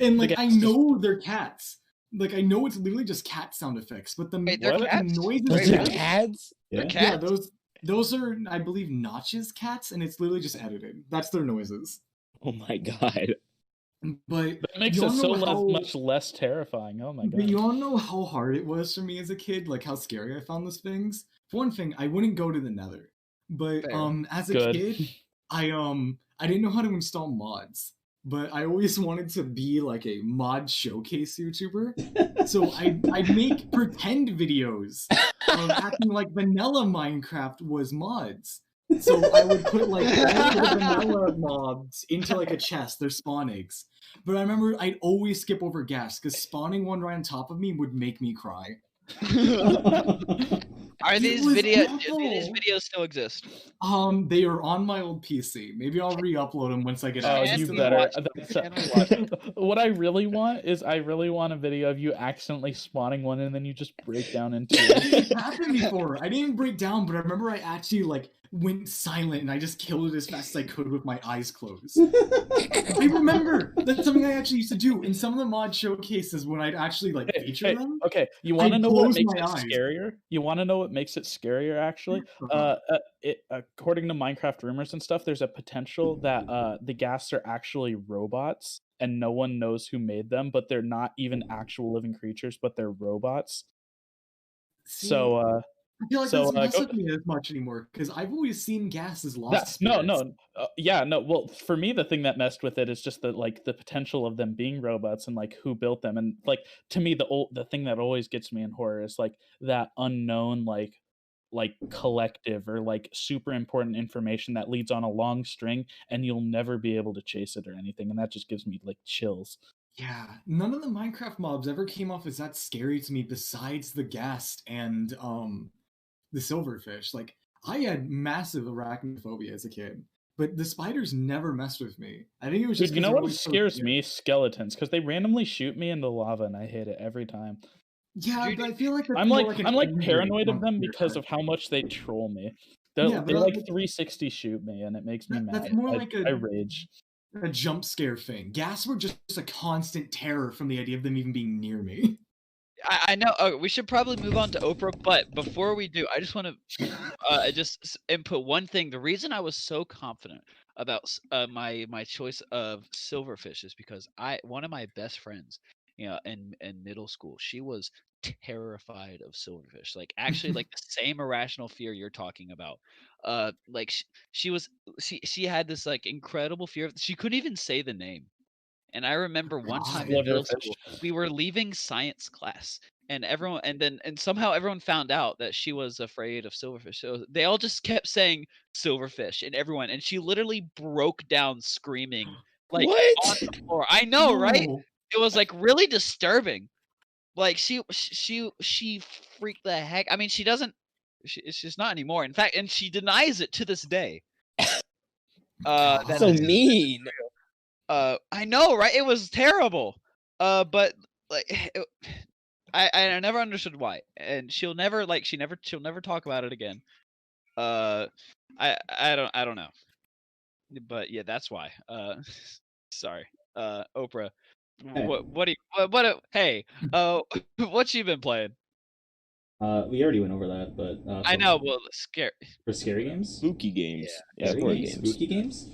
And like, The I gas know they're cats. Like, I know it's literally just cat sound effects, but the, Wait, they're the cats? noises. Those They're are they- cats? Yeah. They're Yeah, cats. those are, I believe, Notch's cats, and it's literally just edited. That's their noises. Oh my god. But That makes you it wanna so know how- much less terrifying. Oh my But god. you want to know how hard it was for me as a kid? Like how scary I found those things. For one thing, I wouldn't go to the Nether. But Fair. as a Good. kid, I didn't know how to install mods. But I always wanted to be like a mod showcase YouTuber. So I'd make pretend videos of acting like vanilla Minecraft was mods. So I would put like all of the vanilla mobs into like a chest. They're spawn eggs. But I remember I'd always skip over gas because spawning one right on top of me would make me cry. Are It these was video? Do these awful. videos still exist? They are on my old PC. Maybe I'll re-upload them once I get Oh, access you to we them. better. watch Can we watch What I really want is I really want a video of you accidentally spawning one and then you just break down in two. It's happened before. I didn't break down, but I remember I actually like went silent and I just killed it as fast as I could with my eyes closed. I remember that's something I actually used to do in some of the mod showcases when I'd actually like feature them. Okay, you want to I'd know what close makes my it eyes. scarier? You want to know what makes it scarier? Actually, according to Minecraft rumors and stuff, there's a potential that the ghasts are actually robots, and no one knows who made them, but they're not even actual living creatures, but they're robots. See, So, I feel like so, that's go, not me as much anymore because I've always seen gas as lost that, spirits. yeah, no. Well, for me, the thing that messed with it is just the potential of them being robots and like who built them, and like to me, the thing that always gets me in horror is like that unknown like collective or like super important information that leads on a long string and you'll never be able to chase it or anything, and that just gives me like chills. Yeah, none of the Minecraft mobs ever came off as that scary to me besides the ghast and the silverfish. Like I had massive arachnophobia as a kid, but the spiders never messed with me. I think it was just Dude, you because know they're what always so scares cute. me? Skeletons, because they randomly shoot me into lava and I hate it every time. Yeah, Dude, but I feel like that's I'm more like like an I'm like angry paranoid of jump them scare because type of how thing. much they troll me. Yeah, They but like 360 shoot me and it makes me that's mad. more like I rage. a jump scare thing. Gas were just a constant terror from the idea of them even being near me. I know. Oh, we should probably move on to Oprah, but before we do, I just want to input one thing. The reason I was so confident about my choice of silverfish is because one of my best friends, in middle school, she was terrified of silverfish. Like actually, like the same irrational fear you're talking about. Like she was she had this like incredible fear. She couldn't even say the name. And I remember one time in God. middle Sliverfish. school, we were leaving science class, and somehow everyone found out that she was afraid of silverfish. So they all just kept saying silverfish, and she literally broke down screaming like on What? the floor. I know, right? No. It was like really disturbing. Like she freaked the heck. I mean, she doesn't. She's not anymore. In fact, and she denies it to this day. That So this God. is mean. I know, right? It was terrible. But like, I never understood why, and she'll never talk about it again. Uh, I don't know, but yeah, that's why. Sorry. Oprah, Hey, what do you hey, what you been playing? we already went over that, but I know, well, for scary games, Spooky yeah, games. Yeah, scary horror games, games. spooky games.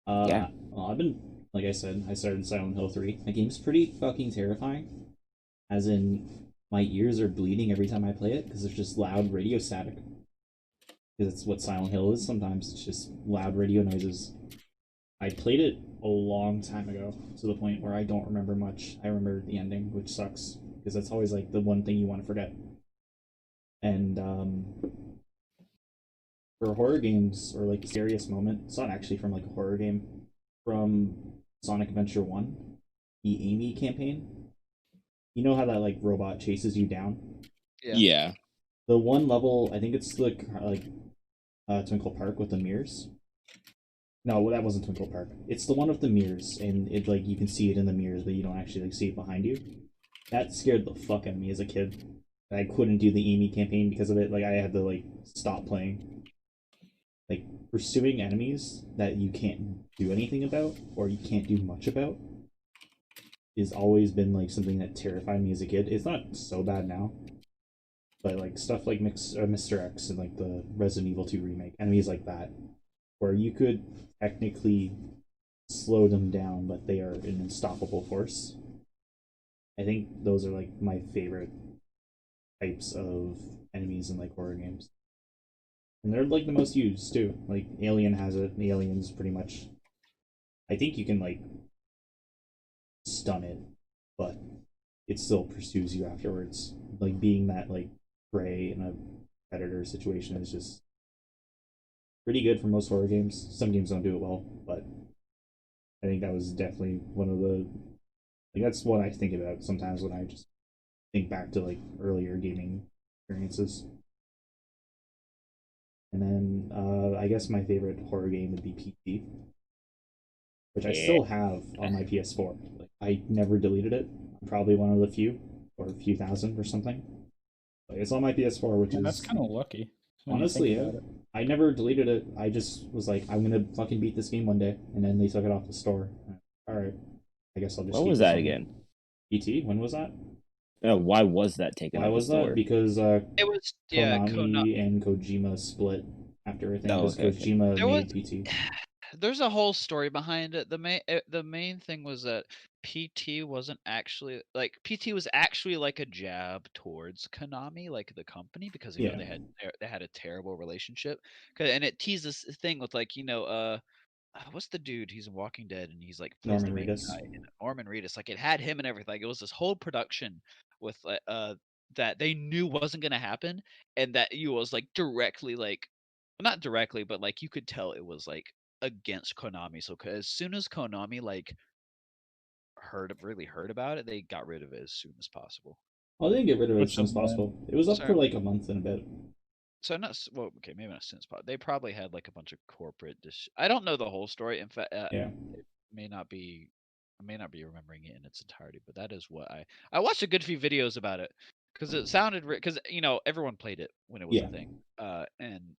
Yeah. Well, I've been, like I said, I started Silent Hill 3. That game's pretty fucking terrifying. As in, my ears are bleeding every time I play it because there's just loud radio static. Because it's what Silent Hill is sometimes. It's just loud radio noises. I played it a long time ago to the point where I don't remember much. I remember the ending, which sucks because that's always like the one thing you want to forget. And for horror games or like the scariest moment, it's not actually from like a horror game, from Sonic Adventure 1, the Amy campaign. You know how that like robot chases you down? yeah. Yeah. The one level, I think it's like Twinkle Park with the mirrors. No, that wasn't Twinkle Park. It's the one with the mirrors, and it like you can see it in the mirrors, but you don't actually like see it behind you. That scared the fuck out of me as a kid. I couldn't do the Amy campaign because of it. Like I had to like stop playing. Like pursuing enemies that you can't do anything about or you can't do much about has always been like something that terrified me as a kid. It's not so bad now, but like stuff like Mr. X and like the Resident Evil 2 remake, enemies like that, where you could technically slow them down, but they are an unstoppable force. I think those are like my favorite types of enemies in like horror games. And they're like the most used too. Like Alien has it. The Alien's pretty much. I think you can like stun it, but it still pursues you afterwards. Like being that like prey in a predator situation is just pretty good for most horror games. Some games don't do it well, but I think that was definitely one of the like that's what I think about sometimes when I just think back to like earlier gaming experiences. And then I guess my favorite horror game would be PT, which I still have on my PS4. Like I never deleted it. I'm probably one of the few, or a few thousand or something. Like, it's on my PS4, which That's is kind of lucky. when you honestly, think yeah. about it. I never deleted it. I just was like, I'm gonna fucking beat this game one day, and then they took it off the store. All right, I guess I'll just. What keep was this that one. again? PT? When was that? Why was that taken Why off the was that? store? Because It was Konami and Kojima split after I think Oh, because okay. Kojima There was- made PT. There's a whole story behind it. The main thing was that PT wasn't actually like PT was actually like a jab towards Konami, like the company, because you know Yeah. they had a terrible relationship. And it teased this thing with like what's the dude? He's in Walking Dead, and he's like plays Norman the main Reedus. guy. Norman Reedus. Like it had him and everything. Like, it was this whole production with that they knew wasn't gonna happen, and that you was like directly like, not directly, but like you could tell it was like against Konami. So as soon as Konami like really heard about it, they got rid of it as soon as possible. Well, they didn't get rid of it as Which soon as is lame. possible. It was up for Sorry. like a month and a bit. So not well, okay, maybe not since, but they probably had like a bunch of corporate. I don't know the whole story. In fact, Yeah. it may not be. I may not be remembering it in its entirety, but that is what I watched a good few videos about it because it sounded because everyone played it when it was Yeah. a thing, and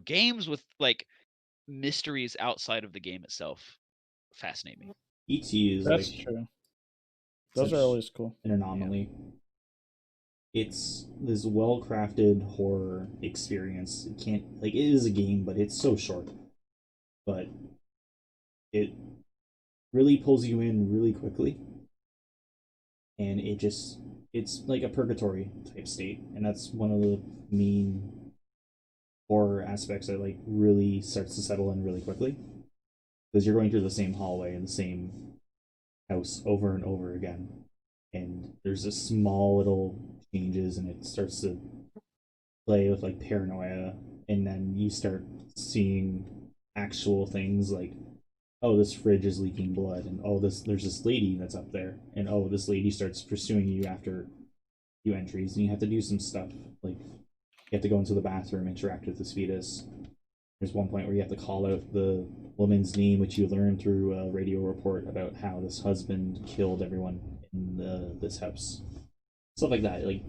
games with like mysteries outside of the game itself fascinate me. ET is That's like true. Those such are always cool. an anomaly. It's this well-crafted horror experience. It can't like it is a game, but it's so short. But it really pulls you in really quickly, and it's like a purgatory type state, and that's one of the main horror aspects that like really starts to settle in really quickly because you're going through the same hallway and the same house over and over again, and there's just small little changes, and it starts to play with like paranoia, and then you start seeing actual things like, oh, this fridge is leaking blood, and oh, there's this lady that's up there, and oh, this lady starts pursuing you after a few entries, and you have to do some stuff like you have to go into the bathroom, interact with this fetus. There's one point where you have to call out the woman's name, which you learn through a radio report about how this husband killed everyone in this house. Stuff like that. Like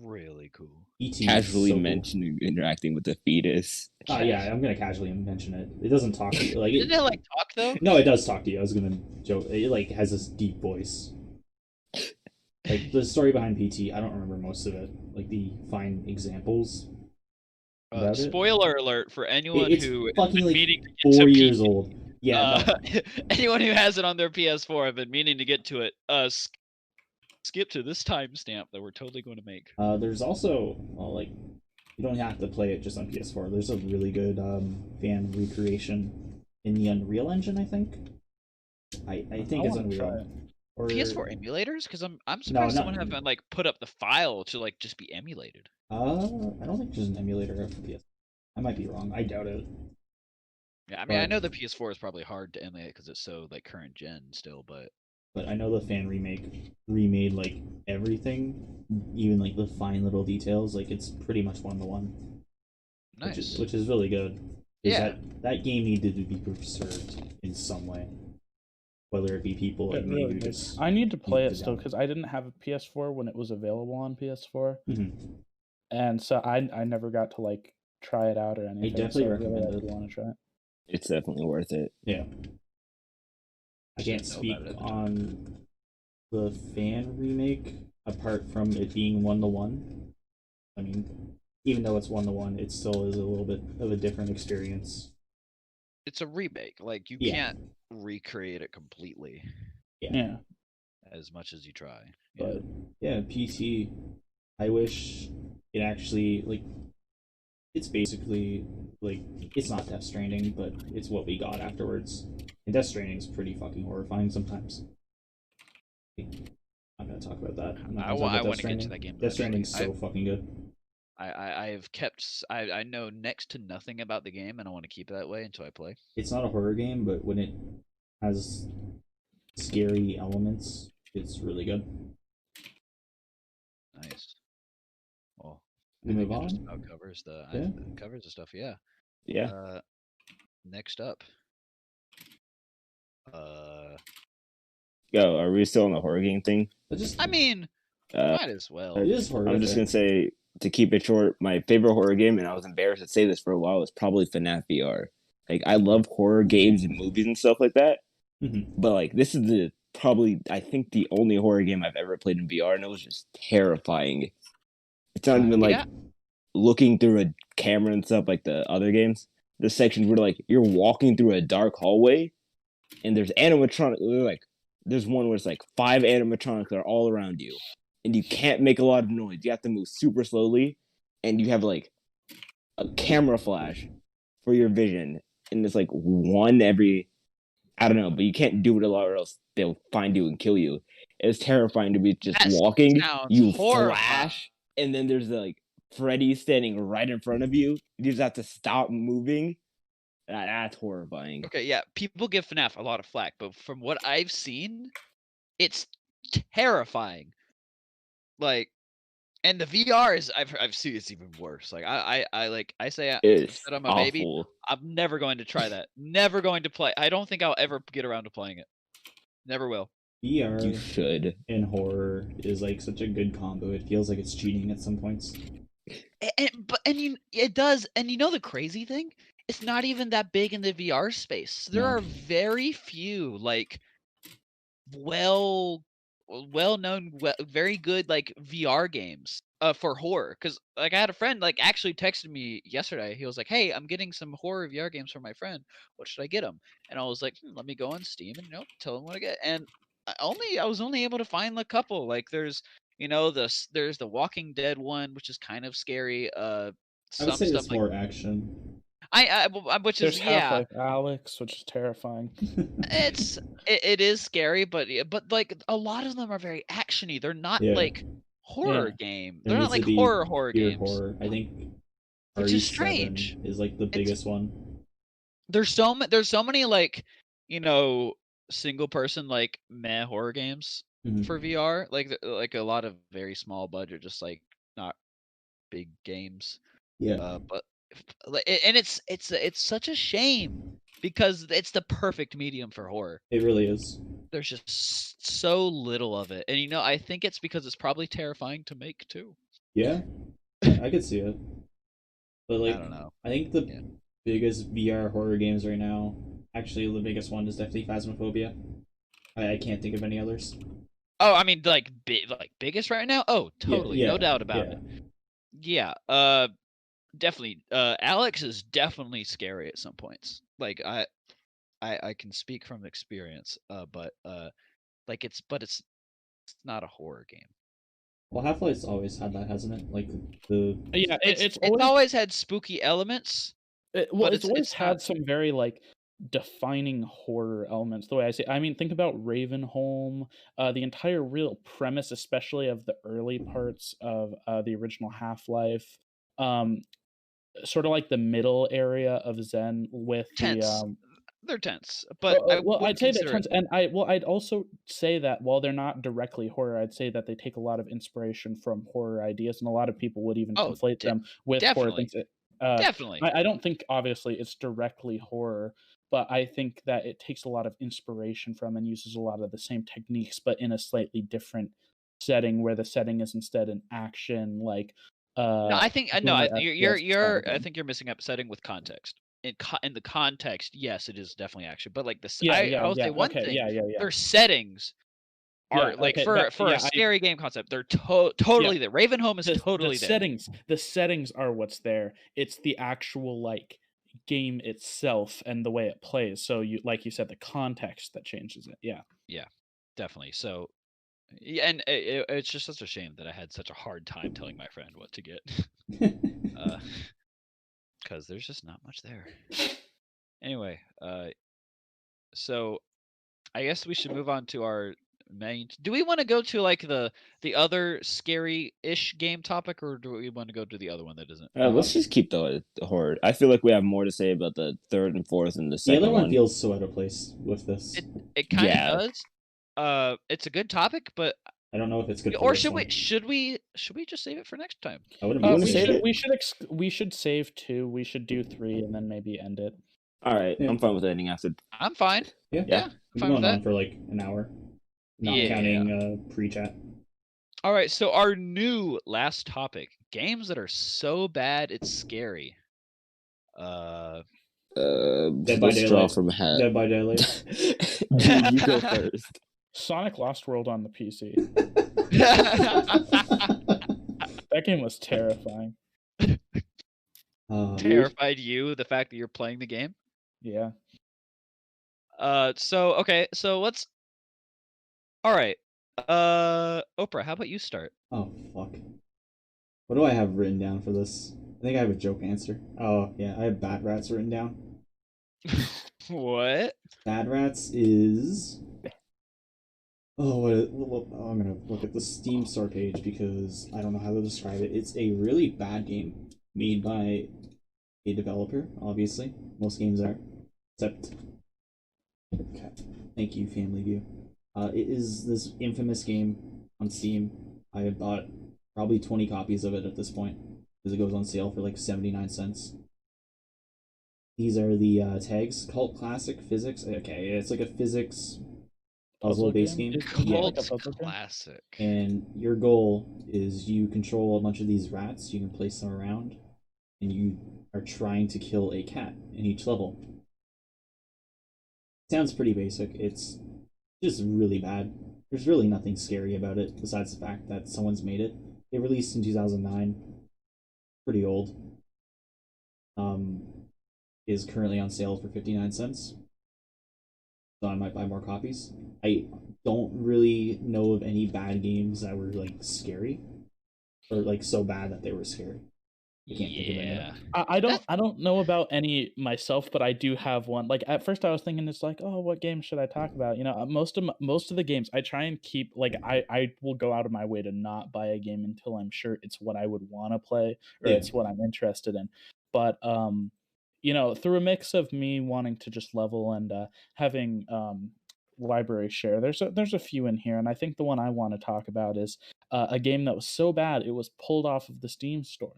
Really cool. ET Casually so cool. mentioning interacting with the fetus. Oh yeah, I'm gonna casually mention it. It doesn't talk to you. Like Didn't it like talk though? No, it does talk to you. I was gonna joke. It like has this deep voice. Like the story behind PT, I don't remember most of it. Like the fine examples. about it. Spoiler alert for anyone It's who has fucking been like meaning to get 4 to years PT. old. Yeah, no. Anyone who has it on their PS4, I've been meaning to get to it. Skip to this timestamp that we're totally going to make. There's also like you don't have to play it just on PS4. There's a really good fan recreation in the Unreal Engine. I think. I think it's wanna try Unreal. it. Or PS4 emulators? Because I'm surprised not- someone haven't like put up the file to like just be emulated. I don't think there's an emulator for PS. I might be wrong. I doubt it. Yeah, I mean, I But- know the PS4 is probably hard to emulate because it's so like current gen still, but But I know the fan remake remade like everything, even like the fine little details. Like it's pretty much 1-to-1, nice. which is really good. 'Cause Yeah. that game needed to be preserved in some way, whether it be people like It me really who did. just. I need to play it it still down. because I didn't have a PS4 when it was available on PS4, Mhm. and so I never got to like try it out or anything. definitely so recommend I it. really want to try it. It's definitely worth it. Yeah. I can't Didn't know speak about it at the time. on the fan remake apart from it being 1-to-1. I mean, even though it's 1-to-1, it still is a little bit of a different experience. It's a remake. Like you Yeah. can't recreate it completely Yeah, as much as you try. But yeah, PT. I wish it actually like. It's basically like it's not Death Stranding, but it's what we got afterwards. And Death Stranding is pretty fucking horrifying sometimes. I'm not gonna talk about that. I'm not I gonna talk want about to get to that game. Death eventually. Stranding's so fucking good. I've kept I know next to nothing about the game, and I want to keep it that way until I play. It's not a horror game, but when it has scary elements, it's really good. Nice. Well, We I move think that just on. about covers Yeah. covers the stuff. Yeah. Yeah. Next up. Yo, are we still on the horror game thing? But just I mean, might as well. it is horror. I'm just gonna say, to keep it short, my favorite horror game, and I was embarrassed to say this for a while, is probably FNAF VR. Like, I love horror games and movies and stuff like that, but like, this is the probably, I think, the only horror game I've ever played in VR, and it was just terrifying. It's not even like looking through a camera and stuff like the other games. The sections where like you're walking through a dark hallway, and there's animatronic. Like, there's one where it's like 5 animatronics that are all around you, and you can't make a lot of noise. You have to move super slowly, and you have like a camera flash for your vision, and it's like one every, I don't know, but you can't do it a lot, or else they'll find you and kill you. It's terrifying to be just walking. You flash, and then there's like Freddy standing right in front of you. You just have to stop moving. That's horrifying. Okay, yeah, people give FNAF a lot of flack, but from what I've seen, it's terrifying. Like, and the VR is I've seen it's even worse. Like I say It's I'm a awful. baby. I'm never going to try that. Never going to play. I don't think I'll ever get around to playing it. Never will. VR You should. and horror is like such a good combo. It feels like it's cheating at some points. It does. And you know the crazy thing? It's not even that big in the VR space. There are very few like well-known, very good like VR games for horror. Because like I had a friend like actually texted me yesterday. He was like, "Hey, I'm getting some horror VR games for my friend. What should I get him?" And I was like, "Let me go on Steam and tell him what I get." And I was only able to find a couple. Like there's there's the Walking Dead one, which is kind of scary. I Some would say stuff it's like more action. which There's is Half-Life Alex, which is terrifying. it is scary, but like a lot of them are very actiony. They're not like horror game. They're not like horror games. Horror. I think Which is strange. is like the biggest one. There's so many like single person like meh horror games for VR. Like a lot of very small budget, just like not big games. Yeah. But and it's such a shame because it's the perfect medium for horror. It really is. There's just so little of it, and I think it's because it's probably terrifying to make too. Yeah, I could see it. But like, I don't know. I think the biggest VR horror games right now, actually the biggest one is definitely Phasmophobia. I can't think of any others. Oh, I mean, like biggest right now? Oh, totally, no doubt about it. Yeah, definitely. Alex is definitely scary at some points. Like I can speak from experience. But it's not a horror game. Well, Half-Life's always had that, hasn't it? Like it's always had spooky elements. It's always had some very like defining horror elements. The way I say, I mean, think about Ravenholm. The entire real premise, especially of the early parts of the original Half-Life. Sort of like the middle area of Zen with tense. They're tense, but I'd say they're tense, and I'd also say that while they're not directly horror, I'd say that they take a lot of inspiration from horror ideas, and a lot of people would even conflate them with horror things. Definitely, I don't think obviously it's directly horror, but I think that it takes a lot of inspiration from and uses a lot of the same techniques, but in a slightly different setting, where the setting is instead an action like. No, I think you're I think you're missing up setting with context. In the context, yes, it is definitely action. But like I'll say one thing. Their settings are for a scary game concept. They're totally there. Ravenholm is totally there. The settings are what's there. It's the actual like game itself and the way it plays. So you said, the context that changes it. Yeah, definitely. So. Yeah, and it's just such a shame that I had such a hard time telling my friend what to get, because there's just not much there. Anyway, so I guess we should move on to our main. Do we want to go to like the other scary-ish game topic, or do we want to go to the other one that isn't? Let's just keep the horror. I feel like we have more to say about the third and fourth and the The second other one one. feels so out of place with this. It kind of Yeah. does. It's a good topic, but I don't know if it's good. or for this should one. we just save it for next time? I wouldn't You mind wanna we save should it? we should save 2. We should do 3 and then maybe end it. All right, Yeah. I'm fine with ending after. I'm fine. Yeah, Yeah, We've I'm fine been with going on that. for like an hour, not Yeah. counting pre-chat. All right, so our new last topic: games that are so bad it's scary. Dead by Let's draw Daylight. from a hat. Dead by Daylight. Dude, you go first. Sonic Lost World on the PC. That game was terrifying. Terrified you, the fact that you're playing the game? Yeah. So let's. All right. Oprah, how about you start? Oh fuck. What do I have written down for this? I think I have a joke answer. Oh yeah, I have Bad Rats written down. What? Bad Rats is. Oh, I'm gonna look at the Steam Store page because I don't know how to describe it. It's a really bad game made by a developer. Obviously, most games are, except. Okay. Thank you, Family View. It is this infamous game on Steam. I have bought probably 20 copies of it at this point because it goes on sale for like 79 cents. These are the tags. Cult Classic Physics. Okay, it's like a physics puzzle-based game. Yeah, Cult like a puzzle game? classic. And your goal is you control a bunch of these rats. You can place them around, and you are trying to kill a cat in each level. Sounds pretty basic. It's just really bad. There's really nothing scary about it besides the fact that someone's made it. It released in 2009. Pretty old. Is currently on sale for 59 cents. So I might buy more copies. I don't really know of any bad games that were like scary. Or like so bad that they were scary. I can't think of any. Yeah. I don't know about any myself, but I do have one. Like at first I was thinking it's like, oh, what game should I talk about? You know, most of the games I try and keep like I will go out of my way to not buy a game until I'm sure it's what I would want to play or Yeah. it's what I'm interested in. But you know, through a mix of me wanting to just level and having library share, there's a few in here, and I think the one I want to talk about is a game that was so bad it was pulled off of the Steam store.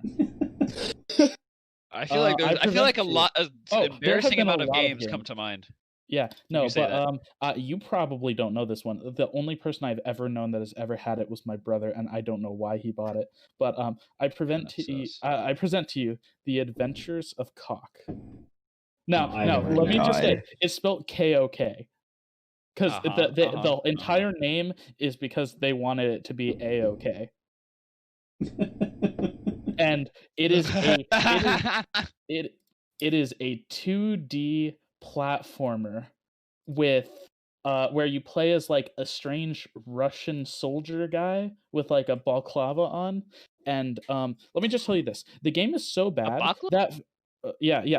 I feel like I I feel like a prevent you. lot of Oh, there have embarrassing been a amount of lot of games come games. to mind. Yeah, no, you say but you probably don't know this one. The only person I've ever known that has ever had it was my brother, and I don't know why he bought it. But I present to you The Adventures of Cock. Now, I haven't heard let me that. just say it's spelled KOK. Because the entire name is because they wanted it to be AOK. And it is a 2D platformer with where you play as like a strange Russian soldier guy with like a balaclava on. And let me just tell you this: the game is so bad balaclava? that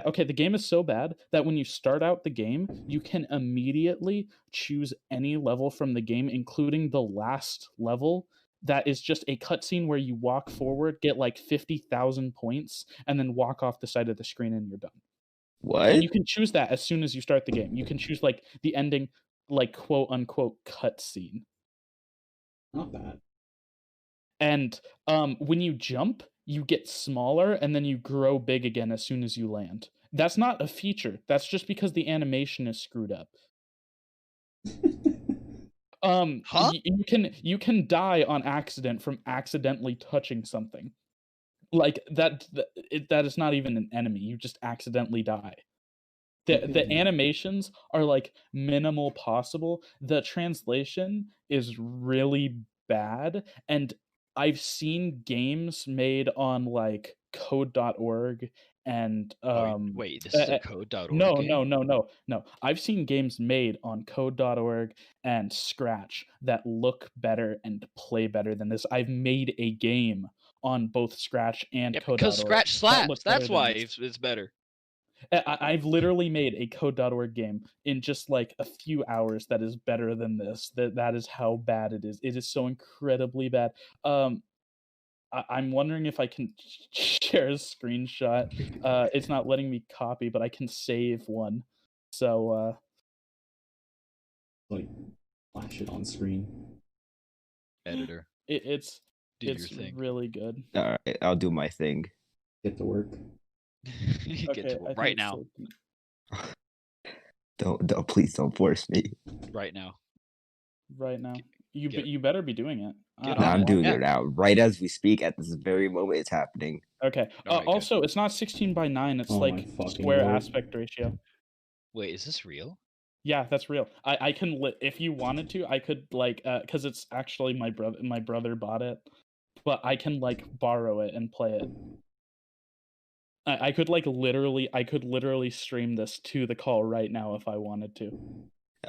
okay, the game is so bad that when you start out the game, you can immediately choose any level from the game, including the last level. That is just a cutscene where you walk forward, get like 50,000 points, and then walk off the side of the screen and you're done. What? And you can choose that as soon as you start the game. You can choose like the ending, like quote unquote cutscene. Not bad. And when you jump, you get smaller and then you grow big again as soon as you land. That's not a feature. That's just because the animation is screwed up. Huh? You can die on accident from accidentally touching something. Like that is not even an enemy. You just accidentally die. The animations are like minimal possible. The translation is really bad, and I've seen games made on like code.org and wait, this is a code.org no, game? no. I've seen games made on code.org and Scratch that look better and play better than this. I've made a game on both Scratch and Yeah, code.org. because Scratch that slaps. looks better That's than why this. it's better. I've literally made a code.org game in just like a few hours that is better than this. That is how bad it is. It is so incredibly bad. I'm wondering if I can share a screenshot. It's not letting me copy, but I can save one. So Like, flash it on screen. Editor, it's do your it's thing. really good. All right, I'll do my thing. Get to work. Get Okay, to I think right it's now. Don't please don't force me. Right now. right now. get- You better be doing it. get No, on I'm it. doing Yeah. it now, right as we speak. At this very moment, it's happening. Okay. Alright, good. Also, it's not 16:9. It's Oh my like fucking square lord. aspect ratio. Wait, is this real? Yeah, that's real. I can if you wanted to, I could like because it's actually my brother bought it, but I can like borrow it and play it. I could literally stream this to the call right now if I wanted to.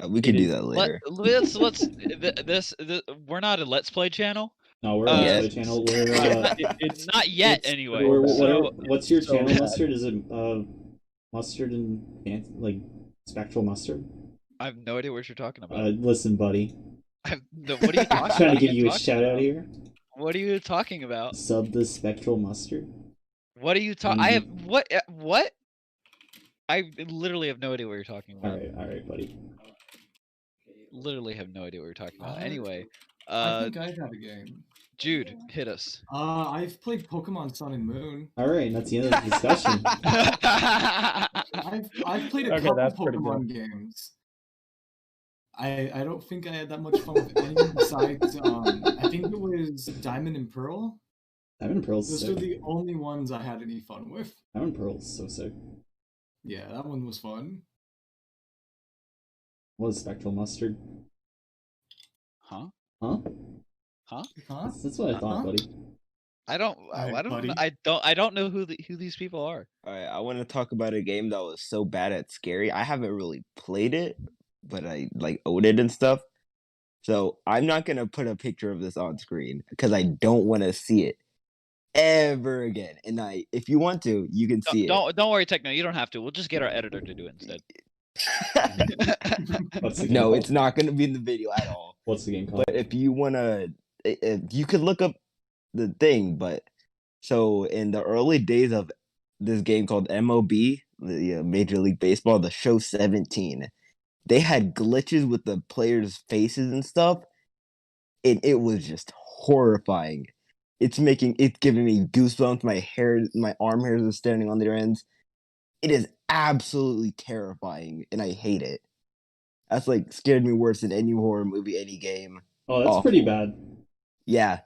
We can It do is- that later. Let's we're not a Let's Play channel. No, we're on Yes. the channel. We're It's Not yet, it's anyway. so bad. So what's your so channel, bad. Mustard? Is it mustard and like spectral mustard? I have no idea what you're talking about. Listen, buddy. What are you talking I'm trying about? to give you a shout out here. What are you talking about? Sub the spectral mustard. What are you talking? I have what? I literally have no idea what you're talking about. All right, buddy. Literally have no idea what you're talking about. Anyway, I think I've had a game. Jude, hit us. I've played Pokemon Sun and Moon. All right, and that's the end of the discussion. I've played a Okay, couple that's pretty Pokemon games. I don't think I had that much fun with anything besides I think it was Diamond and Pearl. Diamond Pearl's Those sick. are the only ones I had any fun with. Diamond Pearl's so sick. Yeah, that one was fun. What is spectral mustard? Huh? Huh? Huh? That's what I thought, Huh? buddy. I don't. Alright, I don't. buddy. I don't know who these people are. All right, I want to talk about a game that was so bad it's scary. I haven't really played it, but I like own it and stuff. So I'm not gonna put a picture of this on screen because I don't want to see it ever again. And if you want to, you can see Don't worry, Techno. You don't have to. We'll just get our editor to do it instead. it. What's the game No, called? it's not gonna be in the video at all. What's the game called? But if you wanna, you could look up the thing. But so in the early days of this game called MLB, the Major League Baseball, the show 17, they had glitches with the players' faces and stuff, and it was just horrifying. It's giving me goosebumps. My arm hairs are standing on their ends. It is absolutely terrifying, and I hate it. That's like scared me worse than any horror movie, any game. Oh, that's awful. pretty bad. Yeah.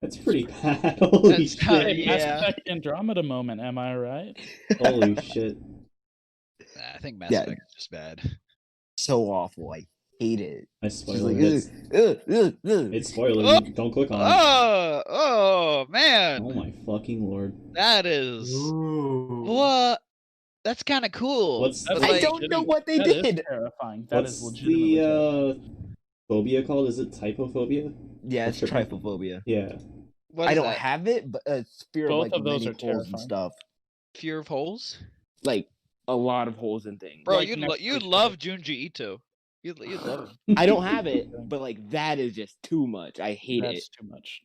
That's pretty bad. Holy That's shit. kinda- Hey, Mass Yeah. Effect Andromeda moment, am I right? Holy shit. I think Mass Yeah. Effect is just bad. So awful. I hate it. I Just spoiled like, it. It's spoiler. Don't click on it. Oh man, Oh my fucking lord. that is Ooh. what? That's kind of cool. What's That's I like, don't know what they That is did. terrifying. That is What's legitimately terrifying. the phobia called? Is it typophobia? Yeah, it's What's your- trypophobia. Yeah. what I is don't that? have it, but it's fear Both of like of those many are holes terrifying. and stuff. Fear of holes, Like a lot of holes and things. bro. Like you'd next you'd week, love right? Junji Ito. You'd love him. I don't have it, but like that is just too much. I hate That's too much.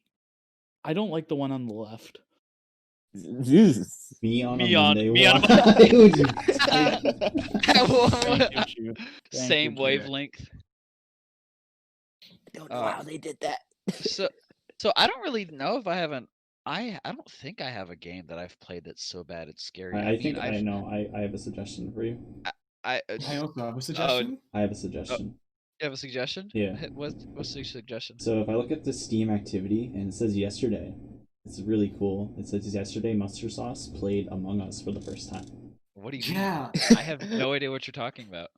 I don't like the one on the left. it. Me on Me a on- Monday. me on a Why would you take- Thank you, Chu. Thank Same you, Chu. wavelength. I don't know how they did that. So I don't really know if I haven't. I don't think I have a game that I've played that's so bad it's scary. I mean, think I I've- know. I have a suggestion for you. I I also have a suggestion. I have a suggestion. you have a suggestion? Yeah. What's the suggestion? So if I look at the Steam activity and it says yesterday, it's really cool. It says yesterday Mustard Sauce played Among Us for the first time. What do you mean? Yeah. I have no idea what you're talking about.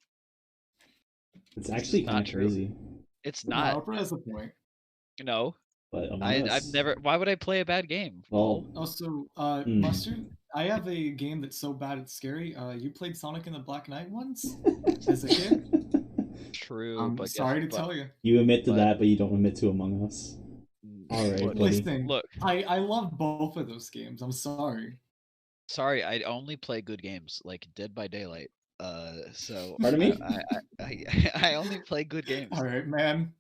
It's actually not kind of true. crazy. It's No, not. Oprah has a point. No, But Among I've Us. never. Why would I play a bad game? Well, Also, Hmm. Mustard, I have a game that's so bad it's scary. You played Sonic and the Black Knight once as a kid? True, I'm but sorry to tell you. you admit to But- that, but you don't admit to Among Us. All right, Look, buddy. Listen, look, I love both of those games. I'm sorry. Sorry, I only play good games like Dead by Daylight. So Pardon me? I only play good games. All right, man.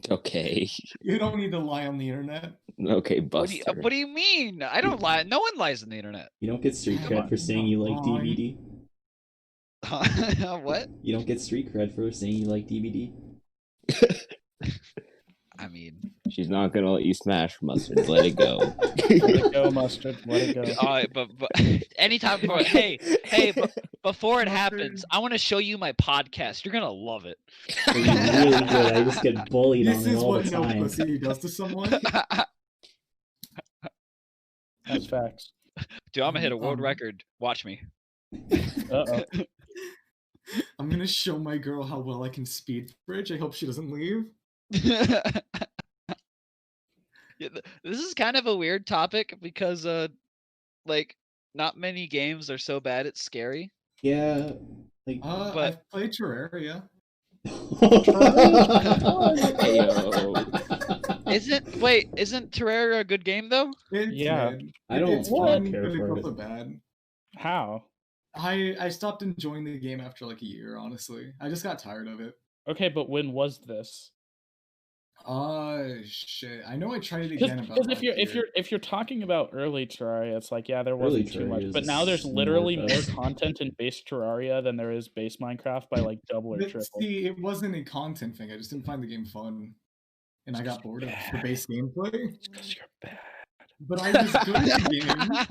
Okay. You don't need to lie on the internet. Okay, What Buster. do you mean? I don't lie. No one lies on the internet. You don't get street Come cred on, for saying you like come on. DVD. What? You don't get street cred for saying you like DVD. I mean, She's not gonna let you smash, Mustard. Let it go. Let it go, Mustard. Let it go. but anytime before, before it happens, I want to show you my podcast. You're gonna love it. It's really good. I just get bullied This on it is all what the no time. pussy does to someone. That's facts. Dude, I'm gonna hit a world Um, record. Watch me. Uh-oh. I'm gonna show my girl how well I can speed bridge. I hope she doesn't leave. Yeah, this is kind of a weird topic because like not many games are so bad it's scary. Yeah. Like, But- I've played Terraria. Isn't Terraria a good game though? It's Yeah. mid. I don't It's fun, care but it's for also it. bad. How? I stopped enjoying the game after like a year, honestly. I just got tired of it. Okay, but when was this? Shit. I know I tried it again about Because if you're talking about early Terraria, it's like, yeah, there Early wasn't too much. Terraria But is now there's more literally more best. content in base Terraria than there is base Minecraft by like double or But triple. see, it wasn't a content thing. I just didn't find the game fun. And I got bored of the base gameplay. Because you're bad. But I was good at the game.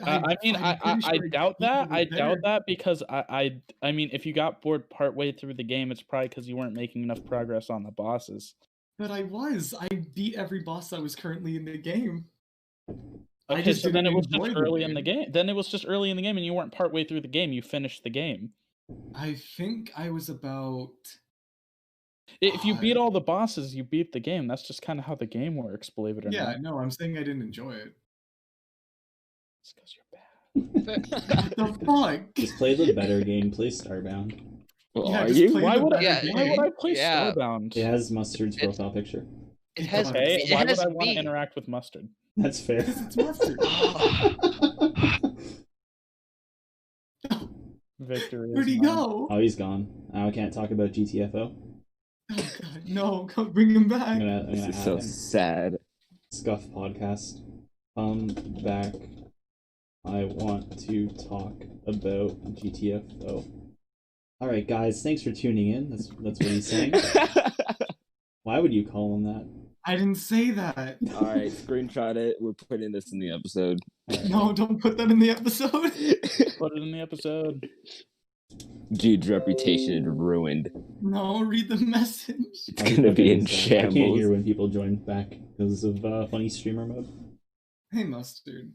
I mean, I'm pretty I sure doubt people that. were I there. doubt that because I mean, if you got bored partway through the game, it's probably because you weren't making enough progress on the bosses. But I was. I beat every boss that was currently in the game. I Okay, just so then it didn't was just enjoy the early in the game. Then it was just early in the game, and you weren't partway through the game. You finished the game. I think I was about. If you beat Uh, all the bosses, you beat the game. That's just kind of how the game works, believe it or Yeah, not. no, I'm saying I didn't enjoy it. It's because you're bad. What the fuck? Just play the better game. Play Starbound. Well, Yeah, are just you? play Why the would better I? Yeah, Why would I play yeah. Starbound? It has Mustard's It's- profile picture. It has Okay, it why would has I want me. to interact with Mustard? That's fair. Because it's mustard. Victory. Where'd is he mine. go? Oh, he's gone. Now I can't talk about GTFO. Oh god, no, come bring him back. I'm gonna This is have so him. sad. Scuff podcast. Back. I want to talk about GTFO. All right, guys. Thanks for tuning in. That's what he's saying. Why would you call him that? I didn't say that. All right, screenshot it. We're putting this in the episode. No, don't put that in the episode. Put it in the episode. Dude's reputation is ruined. No, read the message. It's gonna be in I can't hear shambles. when people join back because of funny streamer mode. Hey, mustard.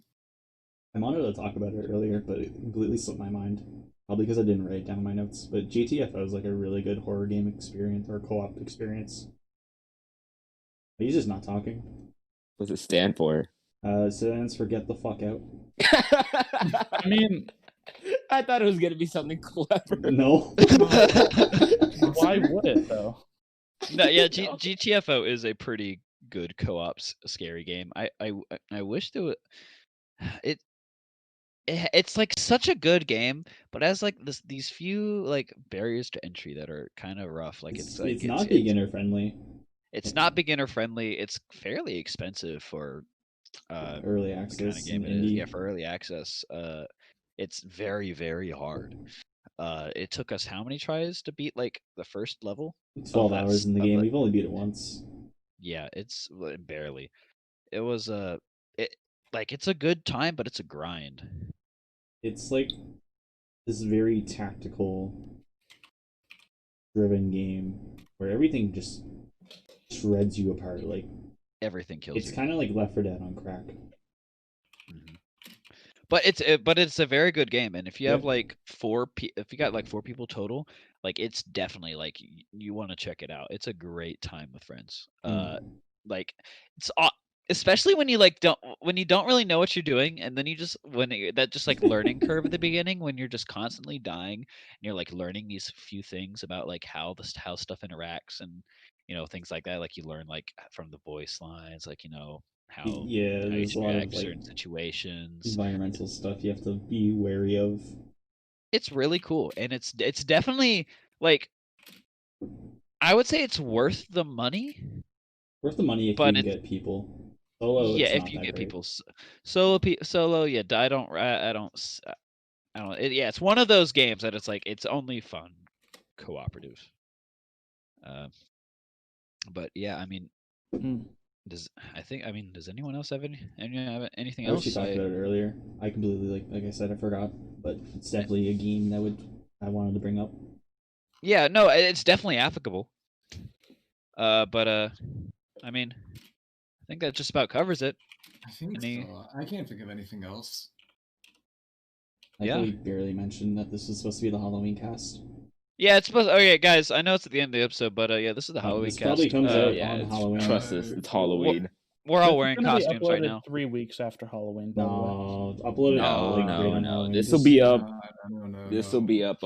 I wanted to talk about it earlier, but it completely slipped my mind. Probably because I didn't write down my notes. But GTFO is like a really good horror game experience or co-op experience. But he's just not talking. What's it stand for? Stands for get the fuck out. I mean, I thought it was gonna be something clever. No. why would it though? No, yeah, GTFO is a pretty good co-op scary game. I wish there was it's like such a good game, but has like these few like barriers to entry that are kind of rough. Like It's, it's like it's not beginner friendly. it's not beginner friendly. It's fairly expensive for Early the kind access. of game and it is. indie. Yeah, for early access. It's very, very hard. It took us how many tries to beat like the first level? 12 that's- hours in the of game. the- We've only beat it once. Yeah, it's barely. It was it's a good time, but it's a grind. It's like this very tactical driven game where everything just shreds you apart. Like Everything kills it's you. kind of like Left 4 Dead on crack. Mhm. But it's a very good game, and if you have Yeah. like if you got like 4 people total, like it's definitely like you want to check it out. It's a great time with friends. Like it's especially when you don't really know what you're doing, and then you just that just like learning curve at the beginning when you're just constantly dying and you're like learning these few things about like how stuff interacts and things like that. Like you learn like from the voice lines, like how Yeah, how you there's a should lot react of to like certain situations. environmental stuff you have to be wary of. It's really cool, and it's definitely like I would say it's worth the money, Worth the money if you but can it's get people. Solo, yeah it's if not you that get great. people solo. Yeah, I don't. Yeah, it's one of those games that it's like it's only fun cooperative. Uh, but yeah, I mean, Mm. does anyone else have have anything I wish you else? talked about it earlier. I completely like I said, I forgot, but it's definitely a game that I wanted to bring up. Yeah, no, it's definitely applicable. But I mean, I think that just about covers it. I think Any- so. I can't think of anything else. I Yeah. think we barely mentioned that this was supposed to be the Halloween cast. Yeah, it's supposed. Okay, guys, I know it's at the end of the episode, but yeah, this is the Halloween This cast. probably comes out Yeah, on it's, Halloween. trust us, it's Halloween. We're all This is wearing gonna be costumes right uploaded now. 3 weeks after Halloween, by the way. No, upload it No, like no, right on no. Halloween. This will Just- be up. No, This will be up.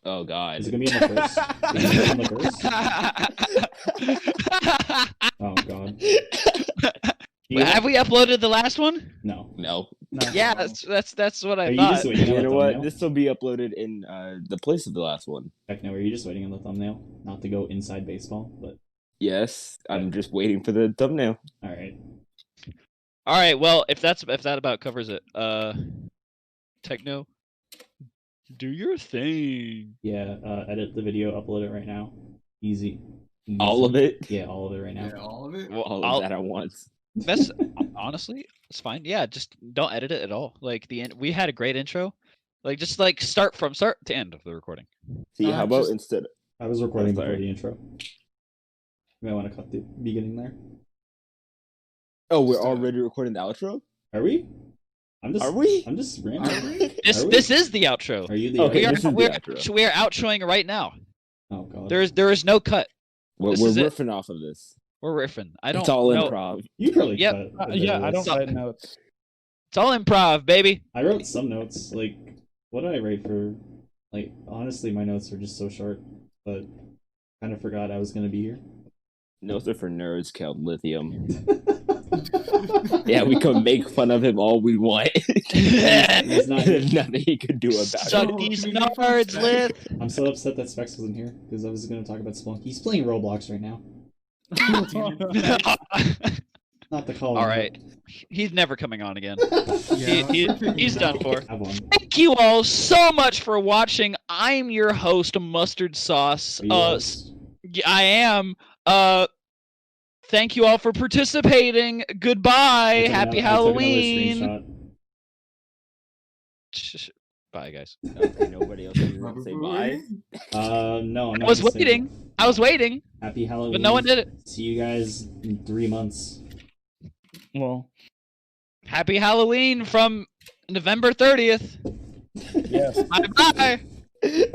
Oh God. Is it gonna be on the first? Is it on the first? Oh God. Wait, have we uploaded the last one? No. No. No. Yeah, that's what I Are you thought. just waiting on You the know what? thumbnail? This will be uploaded in the place of the last one. Heck no, are you just waiting on the thumbnail? Not to go inside baseball, but Yes, I'm just waiting for the thumbnail. alright. All right, well, if that about covers it, Techno, do your thing. Yeah, edit the video, upload it right now. Easy. All of it. Yeah, all of it right now. Yeah, all of it. Well, All of that at once. That's honestly, it's fine. Yeah, just don't edit it at all. Like we had a great intro. Like just like start to end of the recording. See, how about just- instead? I was recording before Sorry. the intro. You might want to cut the beginning there. Oh, we're already recording the outro. Are we? Are we? I'm just Are random. we? Are we? This is the outro. Are you the Okay, We are this is the outro. we are outroing right now. Oh god. There is no cut. We're This is it. riffing off of this. We're riffing. I don't It's all know. improv. You probably Yep. cut a bit Yeah, of I don't this. write notes. It's all improv, baby. I wrote some notes. Like, what did I write for? Like, honestly, my notes are just so short. But kind of forgot I was gonna be here. Notes are for nerds called lithium. Yeah, we can make fun of him all we want. He's not here. There's nothing he could do about Suck it. these we make fun of nerds, Specs. Liv. I'm so upset that Specs wasn't here because I was gonna talk about Splunk. He's playing Roblox right now. Not the call. All right. He's never coming on again. Yeah, He's done for. Have one. Thank you all so much for watching. I'm your host, Mustard Sauce. Are you lost? I am. Thank you all for participating. Goodbye. I took Happy another Halloween. screenshot. Bye, guys. Okay, nobody else is gonna say bye. No, I'm I not was gonna say waiting. that. I was waiting, Happy Halloween. but no one did it. See you guys in 3 months. Well, Happy Halloween from November 30th. yes. Bye bye.